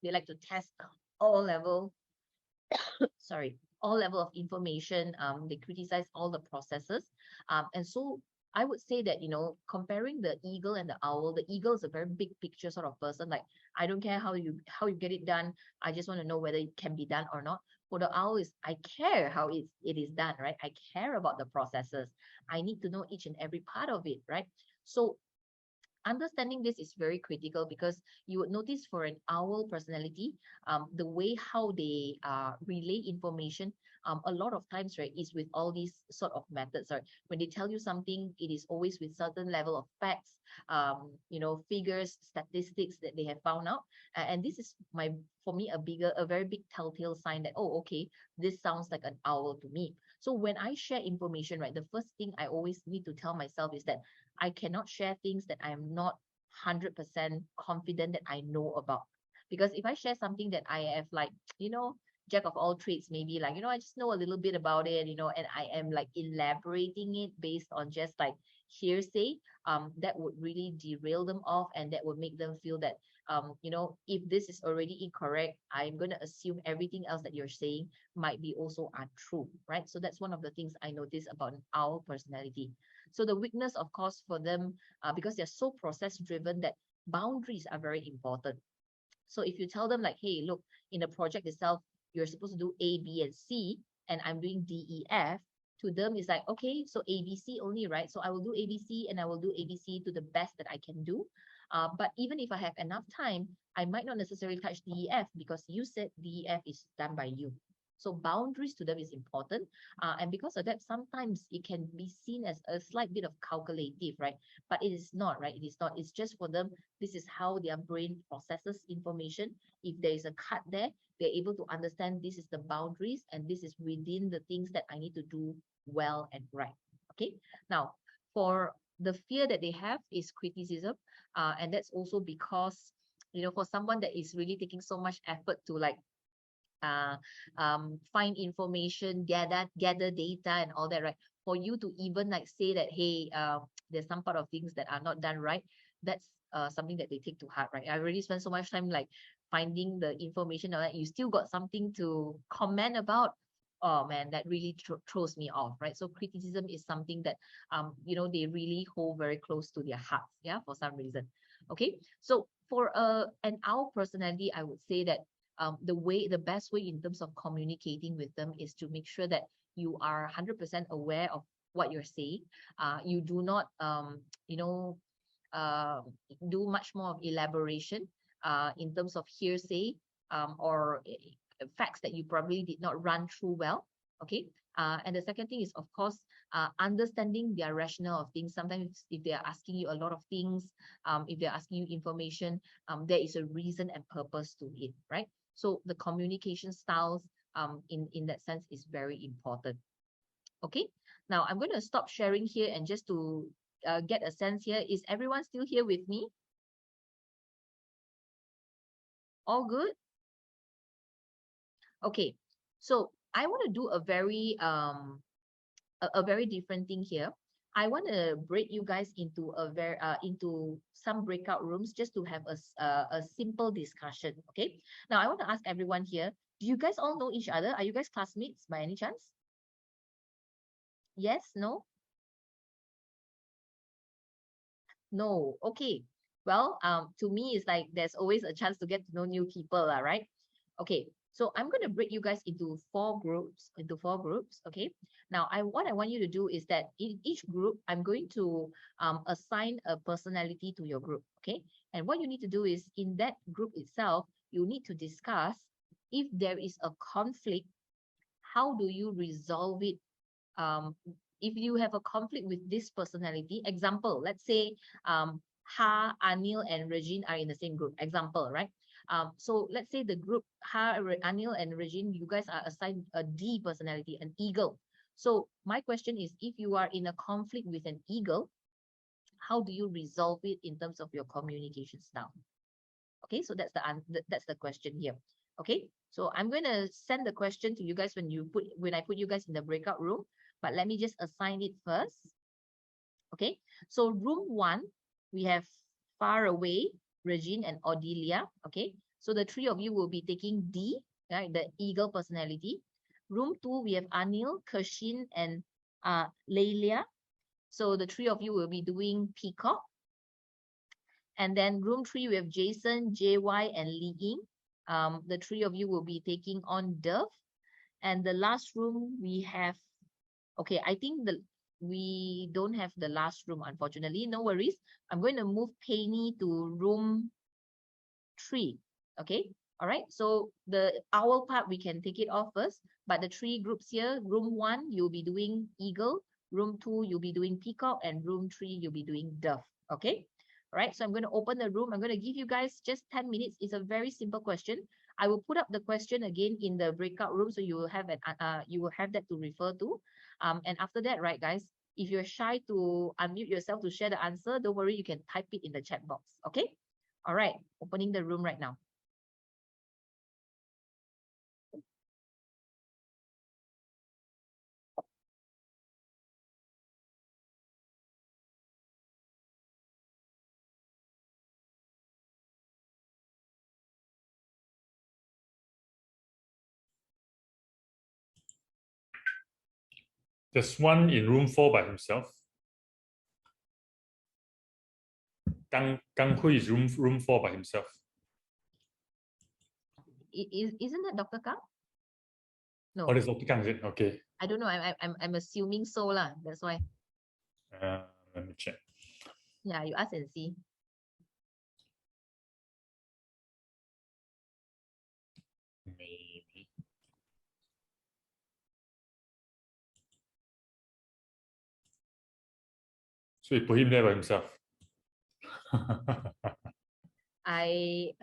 they like to test all level, sorry, all level of information. They criticize all the processes. And so I would say that, comparing the eagle and the owl, the eagle is a very big picture sort of person. Like, I don't care how you get it done. I just want to know whether it can be done or not. For the owl is, I care how it is done, right? I care about the processes. I need to know each and every part of it, right? So understanding this is very critical, because you would notice for an owl personality, the way how they relay information, a lot of times, right, is with all these sort of methods. Right, when they tell you something, it is always with certain level of facts, figures, statistics that they have found out, and this is for me a very big telltale sign that, oh, okay, this sounds like an owl to me. So when I share information, right, the first thing I always need to tell myself is that I cannot share things that I am not 100% confident that I know about. Because if I share something that I have like, jack of all trades, maybe like, I just know a little bit about it, and I am like elaborating it based on just like hearsay, that would really derail them off, and that would make them feel that, if this is already incorrect, I'm going to assume everything else that you're saying might be also untrue, right? So that's one of the things I notice about our personality. So the weakness, of course, for them, because they're so process driven, that boundaries are very important. So if you tell them like, hey, look, in the project itself, you're supposed to do A, B, and C, and I'm doing D, E, F, to them it's like, okay, so A, B, C only, right? So I will do A, B, C, and I will do A, B, C to the best that I can do. But even if I have enough time, I might not necessarily touch D, E, F, because you said D, E, F is done by you. So boundaries to them is important. And because of that, sometimes it can be seen as a slight bit of calculative, right? But it is not, right? It is not. It's just for them, this is how their brain processes information. If there is a cut there, they're able to understand this is the boundaries and this is within the things that I need to do well and right. Okay. Now, for the fear that they have is criticism. And that's also because, for someone that is really taking so much effort to like uh, find information, gather data and all that, right? For you to even like say that, hey, there's some part of things that are not done right, that's something that they take to heart, right? I already spent so much time like finding the information, all that. You still got something to comment about. Oh man, that really throws me off, right? So criticism is something that they really hold very close to their hearts, yeah, for some reason. Okay, so for our personality, I would say that the best way in terms of communicating with them is to make sure that you are 100% aware of what you're saying. You do not, uh, do much more of elaboration in terms of hearsay, or facts that you probably did not run through well. Okay. And the second thing is, of course, understanding their rationale of things. Sometimes if they are asking you a lot of things, if they're asking you information, there is a reason and purpose to it, right? So the communication styles, in that sense, is very important. Okay. Now I'm going to stop sharing here, and just to get a sense here, is everyone still here with me? All good? Okay. So I want to do a very different thing here. I want to break you guys into into some breakout rooms, just to have a simple discussion. Okay. Now I want to ask everyone here: do you guys all know each other? Are you guys classmates by any chance? Yes? No? No. Okay. Well, to me, it's like there's always a chance to get to know new people, right? Okay. So I'm going to break you guys into four groups. Okay. Now, what I want you to do is that in each group, I'm going to assign a personality to your group. Okay. And what you need to do is, in that group itself, you need to discuss, if there is a conflict, how do you resolve it? If you have a conflict with this personality, example, let's say Ha, Anil, and Regine are in the same group. Example, right? So let's say the group Ha, Anil, and Regine, you guys are assigned a D personality, an eagle. So my question is, if you are in a conflict with an eagle, how do you resolve it in terms of your communication style? Okay, so that's the question here. Okay, so I'm going to send the question to you guys when I put you guys in the breakout room, but let me just assign it first. Okay, so room 1, we have Far Away, Regine, and Odelia. Okay, so the three of you will be taking D, right, the eagle personality. Room 2, we have Anil, Kershin, and Leila. So the three of you will be doing Peacock. And then room 3, we have Jason, JY, and Li Ying. The three of you will be taking on Dove. And the last room we have, okay, I think we don't have the last room, unfortunately. No worries. I'm going to move Penny to room 3. Okay. All right. So the owl part, we can take it off first. But the three groups here, room 1, you'll be doing eagle. Room 2, you'll be doing peacock. And room 3, you'll be doing dove. Okay. All right. So I'm going to open the room. I'm going to give you guys just 10 minutes. It's a very simple question. I will put up the question again in the breakout room, so you will have that to refer to. And after that, right, guys, if you're shy to unmute yourself to share the answer, don't worry, you can type it in the chat box. Okay. All right. Opening the room right now. There's one in room 4 by himself. Gang Hui is room 4 by himself. Isn't that Dr. Kang? No. Oh, there's Dr. Kang, is it? Okay. I don't know. I'm assuming so lah. That's why. Let me check. Yeah, you ask and see. Maybe. So you put him there by himself. I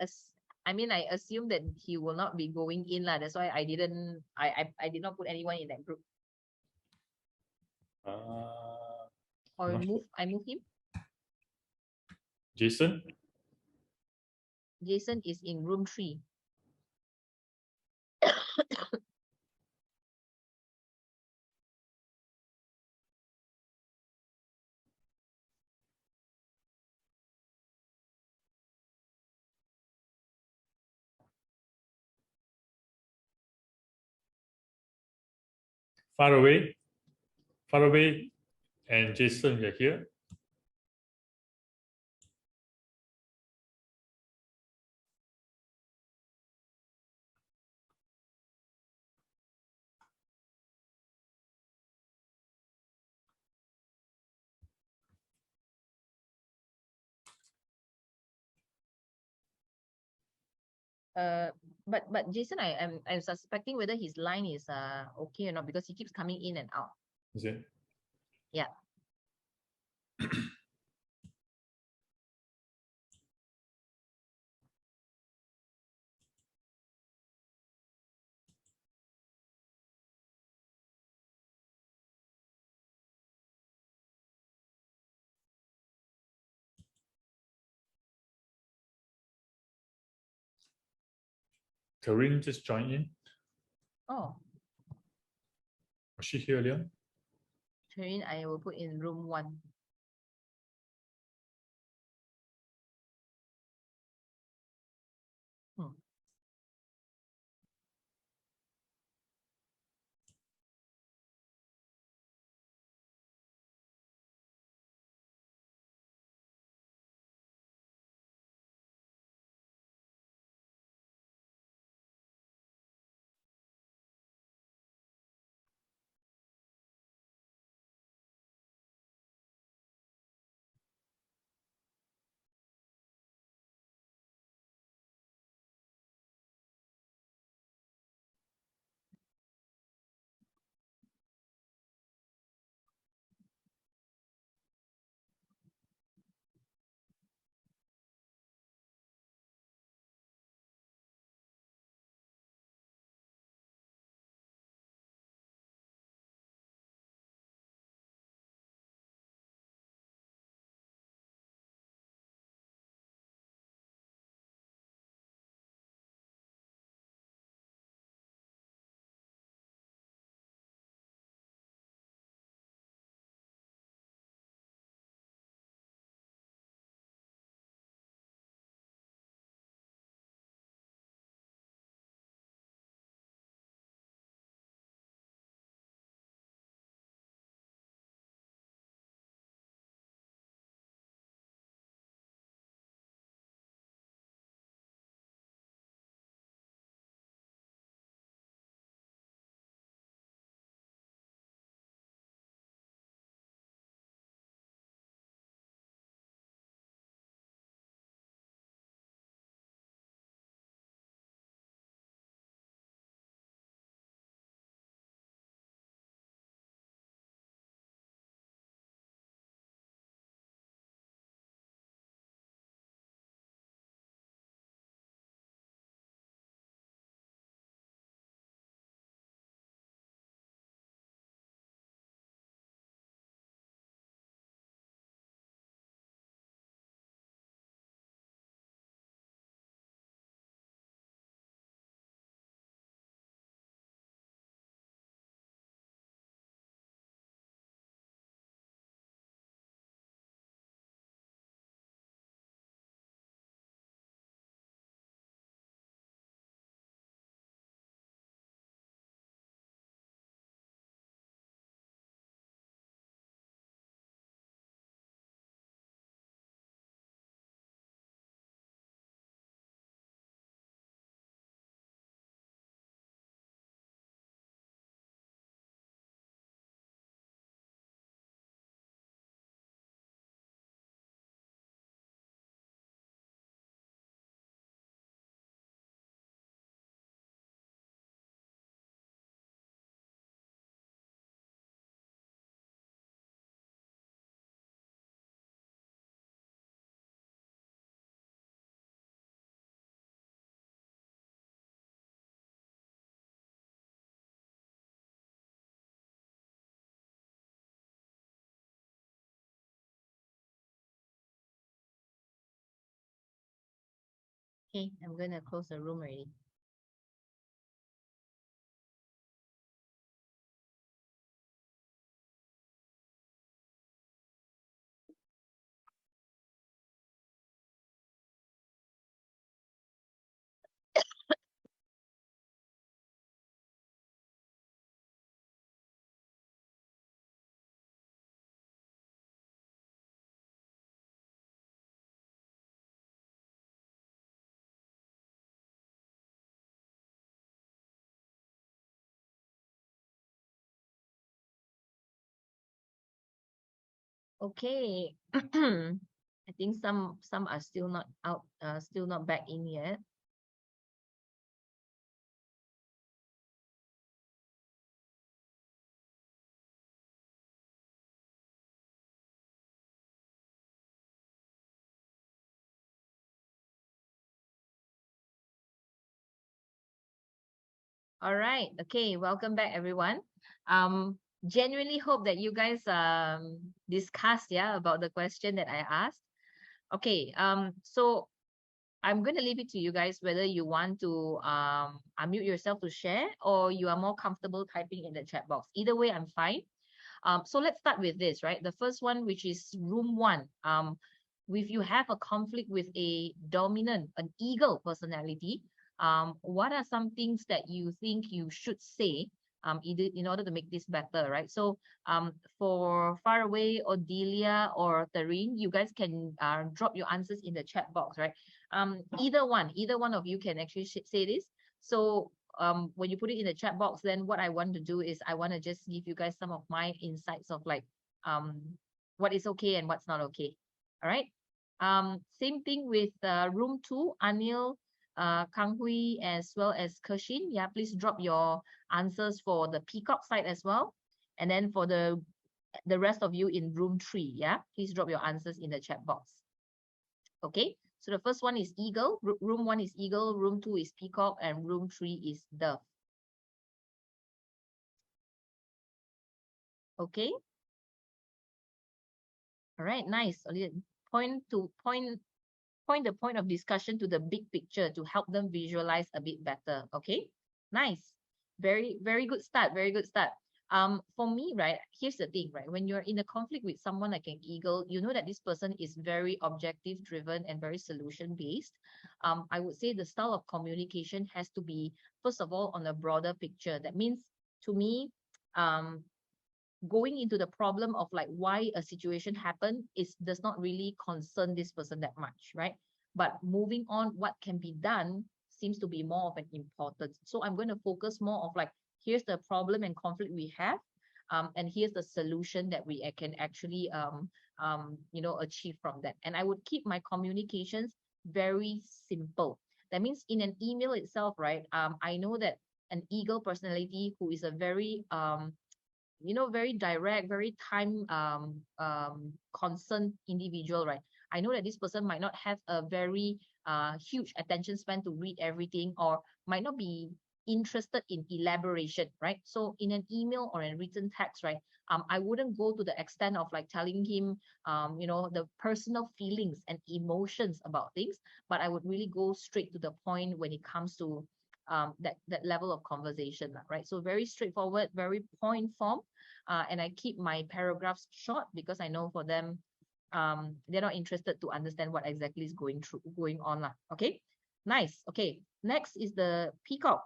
assume that he will not be going in lah. That's why I did not put anyone in that group. Or I move him. Jason? Jason is in room 3. Far away, and Jason, you're here. But Jason, I'm suspecting whether his line is okay or not, because he keeps coming in and out. Is it? Yeah. Karin just joined in. Oh, Was she here earlier? Shereen, I will put in room 1. Okay, I'm going to close the room already. Okay. I think some are still not out, still not back in yet. All right. Okay. Welcome back, everyone. Genuinely hope that you guys discussed about the question that I asked. Okay. So I'm going to leave it to you guys whether you want to unmute yourself to share or you are more comfortable typing in the chat box. Either way, I'm fine. So let's start with this, right? The first one, which is room one. If you have a conflict with a dominant, an eagle personality, what are some things that you think you should say either in order to make this better, right? So for Faraway or Delia or Tareen, you guys can drop your answers in the chat box, right? Either one of you can actually say this. So when you put it in the chat box, then what I want to do is I want to just give you guys some of my insights of like what is okay and what's not okay. All right. Same thing with room 2, Anil, Kang Hui, as well as Kershin. Yeah, please drop your answers for the peacock side as well. And then for the rest of you in room 3, yeah, please drop your answers in the chat box. Okay. So the first one is eagle, room 1 is eagle, room 2 is peacock, and room 3 is dove. Okay. All right. Nice. Point the point of discussion to the big picture to help them visualize a bit better. Okay. Nice. Very good start. Very good start. For me, right, here's the thing, right? When you're in a conflict with someone like an eagle, you know that this person is very objective driven and very solution based. I would say the style of communication has to be, first of all, on a broader picture. That means to me, going into the problem of like why a situation happened is does not really concern this person that much, right? But moving on, what can be done seems to be more of an importance. So I'm going to focus more of like, here's the problem and conflict we have, and here's the solution that we can actually achieve from that. And I would keep my communications very simple. That means in an email itself, right? I know that an eagle personality who is a very very direct, very time concerned individual, right? I know that this person might not have a very huge attention span to read everything or might not be interested in elaboration, right? So in an email or a written text, right, I wouldn't go to the extent of like telling him the personal feelings and emotions about things, but I would really go straight to the point when it comes to that level of conversation, right? So very straightforward, very point form, and I keep my paragraphs short because I know for them, they're not interested to understand what exactly is going on lah. Okay, nice. Okay, next is the peacock.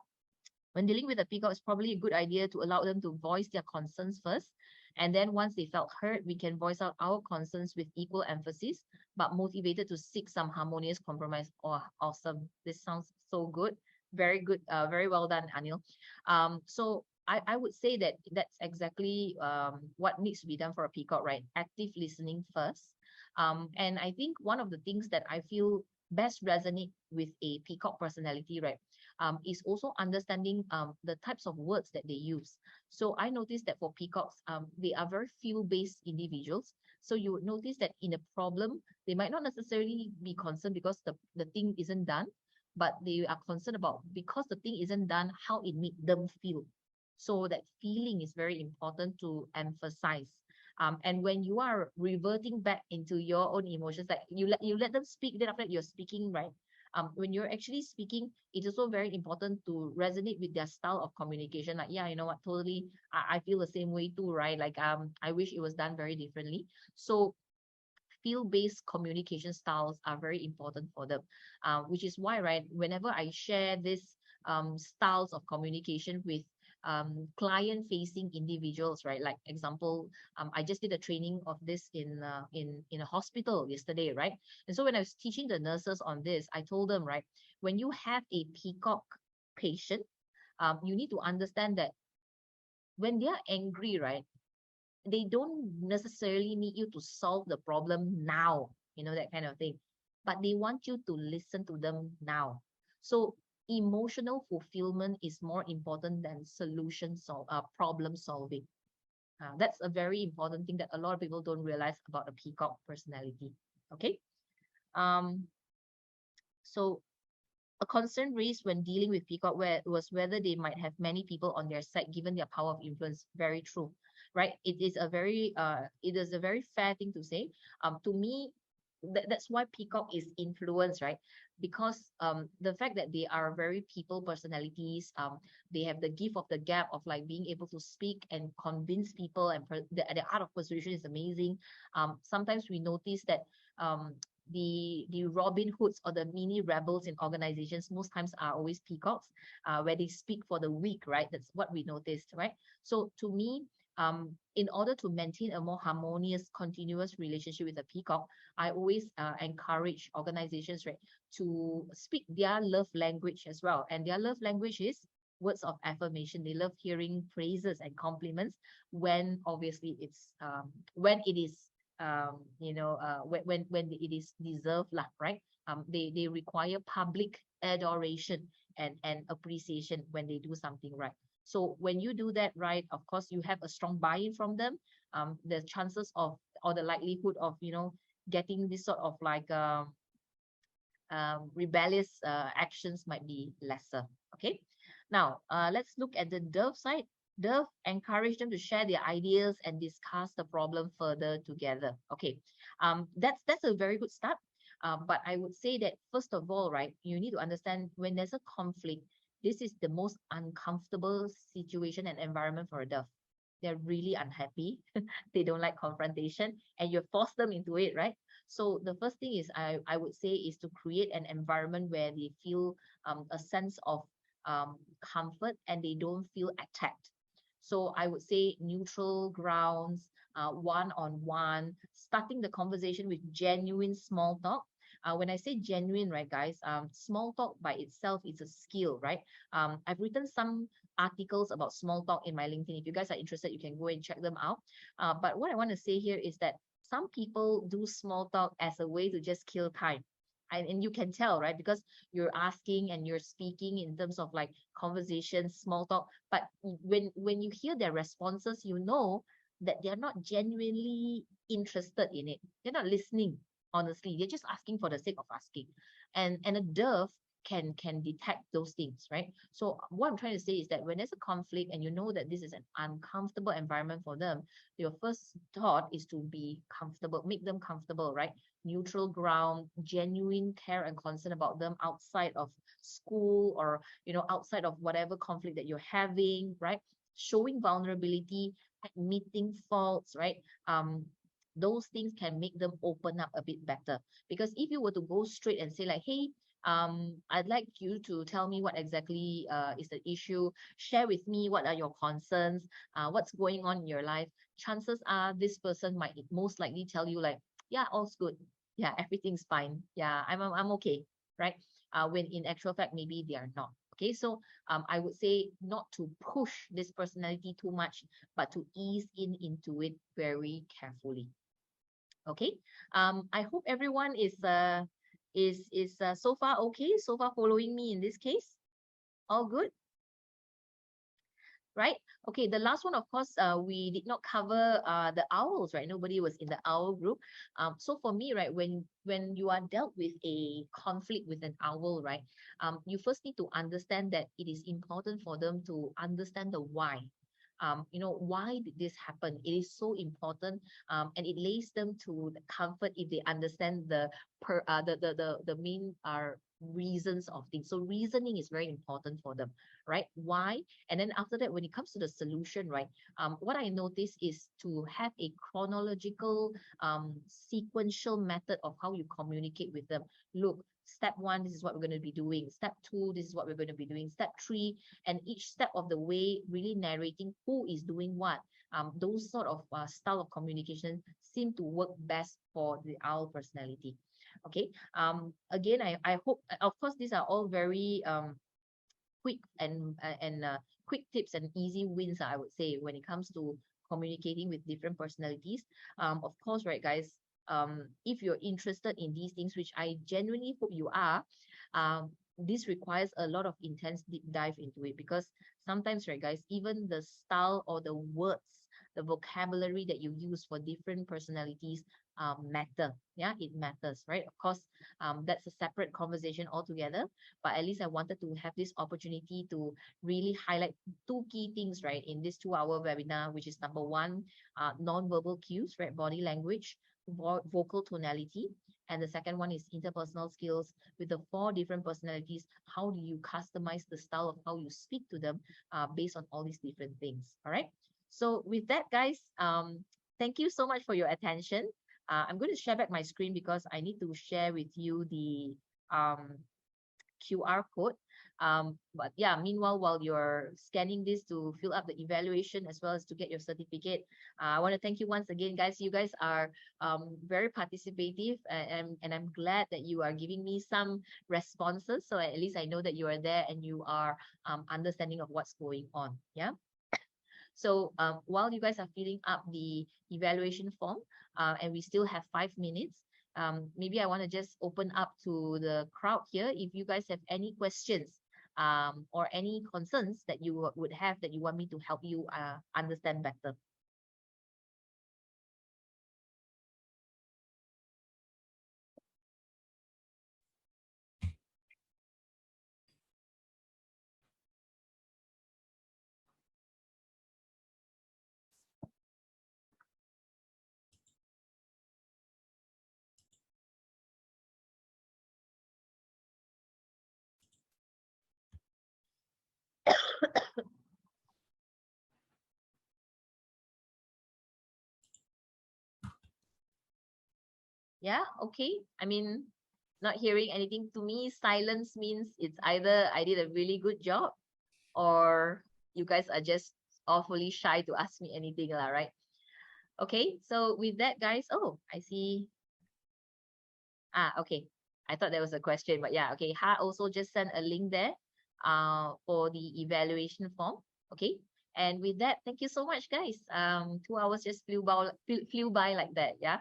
When dealing with a peacock, it's probably a good idea to allow them to voice their concerns first. And then once they felt heard, we can voice out our concerns with equal emphasis, but motivated to seek some harmonious compromise. Oh, awesome. This sounds so good. Very good. Very well done, Anil. So I would say that that's exactly what needs to be done for a peacock, right? Active listening first. And I think one of the things that I feel best resonate with a peacock personality, right, is also understanding the types of words that they use. So I noticed that for peacocks, they are very feel-based individuals. So you would notice that in a problem, they might not necessarily be concerned because the thing isn't done, but they are concerned about because the thing isn't done, how it made them feel. So that feeling is very important to emphasize. And when you are reverting back into your own emotions, like you let them speak, then after that you're speaking, right? when you're actually speaking, it's also very important to resonate with their style of communication. Like, yeah, you know what, totally, I feel the same way too, right? Like, I wish it was done very differently. So field-based communication styles are very important for them, which is why, right, whenever I share this styles of communication with client-facing individuals, right, like example, I just did a training of this in a hospital yesterday, right? And so when I was teaching the nurses on this, I told them, right, when you have a peacock patient, you need to understand that when they are angry, right, they don't necessarily need you to solve the problem now, that kind of thing. But they want you to listen to them now. So emotional fulfillment is more important than problem solving. That's a very important thing that a lot of people don't realize about a peacock personality. Okay. Um, so a concern raised when dealing with peacock was whether they might have many people on their side given their power of influence. Very true, right? It is a very fair thing to say. To me, that's why peacock is influence, right? Because the fact that they are very people personalities, they have the gift of the gap of like being able to speak and convince people, and the art of persuasion is amazing. Sometimes we notice that the Robin Hoods or the mini rebels in organizations most times are always peacocks, where they speak for the weak, right? That's what we noticed, right? So to me, in order to maintain a more harmonious, continuous relationship with the peacock, I always encourage organizations, right, to speak their love language as well. And their love language is words of affirmation. They love hearing praises and compliments when obviously it's when it is when it is deserved, lah, right? They require public adoration and appreciation when they do something right. So when you do that right, of course, you have a strong buy-in from them. The chances of, or the likelihood of, getting this sort of like rebellious actions might be lesser. Okay. Now, let's look at the Dove side. Dove encourage them to share their ideas and discuss the problem further together. Okay, that's a very good start. But I would say that first of all, right, you need to understand when there's a conflict, this is the most uncomfortable situation and environment for a Dove. They're really unhappy. They don't like confrontation, and you force them into it, right? So the first thing is I would say is to create an environment where they feel a sense of comfort and they don't feel attacked. So I would say neutral grounds, one-on-one, starting the conversation with genuine small talk. When I say genuine, right, guys, small talk by itself is a skill, right? I've written some articles about small talk in my LinkedIn. If you guys are interested, you can go and check them out. But what I want to say here is that some people do small talk as a way to just kill time. And you can tell, right? Because you're asking and you're speaking in terms of like conversation, small talk. But when you hear their responses, you know that they're not genuinely interested in it. They're not listening, honestly. They're just asking for the sake of asking. And a Dove can detect those things, right? So what I'm trying to say is that when there's a conflict and you know that this is an uncomfortable environment for them, your first thought is to be comfortable, make them comfortable, right? Neutral ground, genuine care and concern about them outside of school or outside of whatever conflict that you're having, right? Showing vulnerability, admitting faults, right? Those things can make them open up a bit better. Because if you were to go straight and say like, hey, I'd like you to tell me what exactly is the issue. Share with me what are your concerns, what's going on in your life. Chances are this person might most likely tell you like, yeah, all's good. Yeah, everything's fine. Yeah, I'm okay, right? When in actual fact, maybe they are not. Okay, so I would say not to push this personality too much, but to ease into it very carefully. Okay, I hope everyone is so far okay, so far following me in this case. All good, right? Okay, the last one, of course, we did not cover the owls, right? Nobody was in the owl group. So for me, right, when you are dealt with a conflict with an owl, right, you first need to understand that it is important for them to understand the why. Why did this happen? It is so important, and it lays them to the comfort if they understand the the main reasons of things. So reasoning is very important for them, right? Why? And then after that, when it comes to the solution, right? What I notice is to have a chronological, sequential method of how you communicate with them. Look, step 1, this is what we're going to be doing. Step 2, this is what we're going to be doing. Step 3, and each step of the way, really narrating who is doing what. Those sort of style of communication seem to work best for the owl personality. Okay. Again, I hope, of course, these are all very quick and quick tips and easy wins, I would say, when it comes to communicating with different personalities. Of course, right, guys, if you're interested in these things, which I genuinely hope you are, this requires a lot of intense deep dive into it, because sometimes, right, guys, even the style or the words, the vocabulary that you use for different personalities matter. Yeah, it matters, right? Of course, that's a separate conversation altogether, but at least I wanted to have this opportunity to really highlight 2 key things, right, in this 2-hour webinar, which is number 1, non-verbal cues, right, body language, vocal tonality, and the second one is interpersonal skills. With the 4 different personalities, how do you customize the style of how you speak to them based on all these different things? All right. So with that, guys, thank you so much for your attention. I'm going to share back my screen because I need to share with you the QR code. But yeah, meanwhile, while you're scanning this to fill up the evaluation as well as to get your certificate, I want to thank you once again, guys. You guys are very participative, and I'm glad that you are giving me some responses. So at least I know that you are there and you are understanding of what's going on. Yeah. So while you guys are filling up the evaluation form, and we still have 5 minutes, maybe I want to just open up to the crowd here. If you guys have any questions or any concerns that you would have that you want me to help you understand better. Yeah, okay. I mean, not hearing anything, to me, silence means it's either I did a really good job or you guys are just awfully shy to ask me anything, right? Okay, so with that, guys, oh, I see. Okay. I thought there was a question, but yeah, okay. Ha also just sent a link there for the evaluation form. Okay. And with that, thank you so much, guys. 2 hours just flew by like that. Yeah.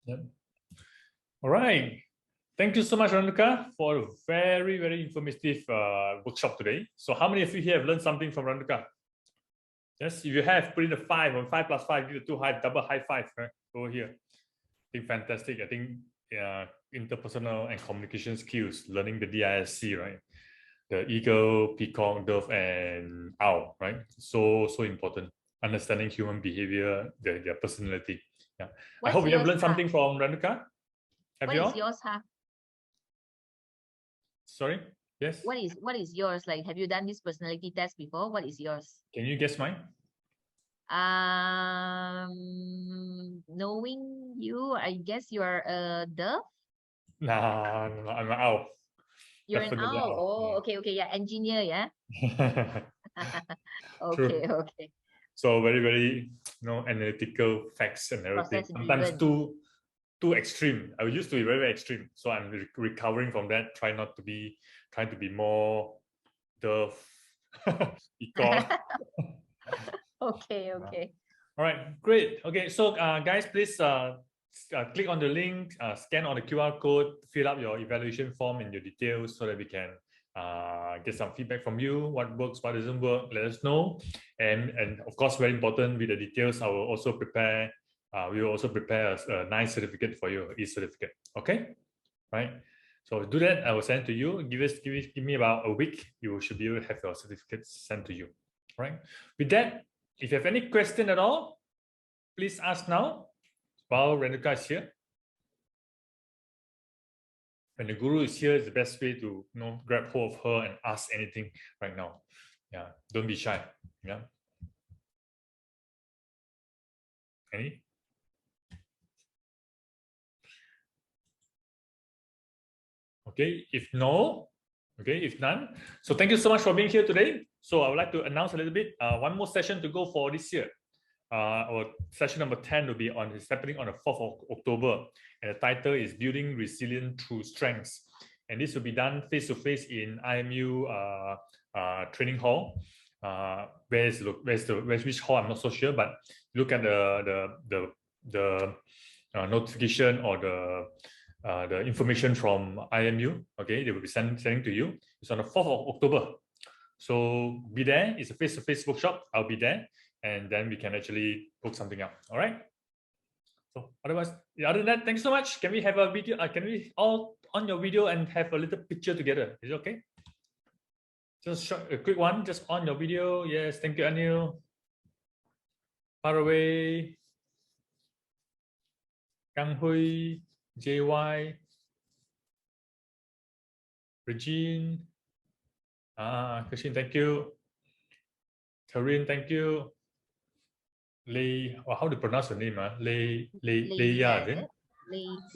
Yep. All right. Thank you so much, Ranuka, for a very, very informative workshop today. So how many of you here have learned something from Ranuka? Yes, if you have, put in a 5 on 5 plus 5, give a 2 high, double high 5 right? Over here. I think fantastic. I think interpersonal and communication skills, learning the DISC, right? The eagle, peacock, dove, and owl, right? So important. Understanding human behavior, their personality. Yeah. I hope you have learned something from Ranuka. Have you all? What is yours, Ha? Sorry? Yes? What is yours? Like, have you done this personality test before? What is yours? Can you guess mine? Knowing you, I guess you're a dove? Nah, no, I'm an owl. You're Definitely an owl. owl. Oh, okay, yeah. Engineer, yeah. True. Okay. So very, very, analytical facts and everything. Sometimes too extreme. I used to be very, very extreme. So I'm recovering from that. Trying to be more dove. Okay. All right, great. Okay, so guys, please click on the link, scan on the QR code, fill up your evaluation form and your details so that we can get some feedback from you. What works, what doesn't work, let us know. And of course, very important, with the details, I will also prepare. We will also prepare a nice certificate for you, e-certificate. Okay, right. So do that. I will send to you. Give me about a week. You should be able to have your certificates sent to you. Right. With that, if you have any question at all, please ask now while Renuka is here. when the guru is here, it's the best way to grab hold of her and ask anything right now. Yeah, don't be shy. Yeah. Any? Okay, if no, okay, if none. So thank you so much for being here today. So I would like to announce a little bit, one more session to go for this year. Our session number 10 will be it's happening on the 4th of October. And the title is Building Resilience Through Strengths. And this will be done face-to-face in IMU training hall. Where's which hall? I'm not so sure, but look at the notification or the information from IMU. Okay, they will be sending to you. It's on the 4th of October. So be there. It's a face-to-face workshop. I'll be there, and then we can actually book something out. All right. So otherwise, other than that, thanks so much. Can we have a video? Can we all on your video and have a little picture together? Is it okay? Just a quick one, just on your video. Yes, thank you, Anil. Far away. Kang Hui, JY, Regine. Christine, thank you. Karin, thank you. Lei, how do you pronounce the name? Leia.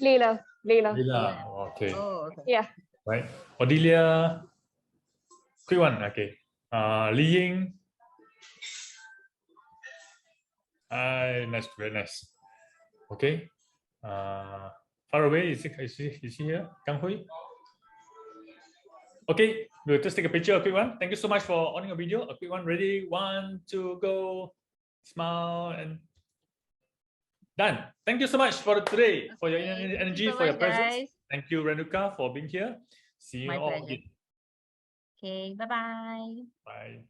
Leila. Okay. Oh, okay. Yeah. Right. Odelia. Quick one. Okay. Li Ying. Nice, very nice. Okay. Far away. Is he here? Kang Hui. Okay, we'll just take a picture, a quick one. Thank you so much for on your video. A quick one, ready? 1, 2, go. Smile and done. Thank you so much for today, for your energy, for your presence. Guys. Thank you, Renuka, for being here. See you My all pleasure. again. Okay, bye-bye. Bye.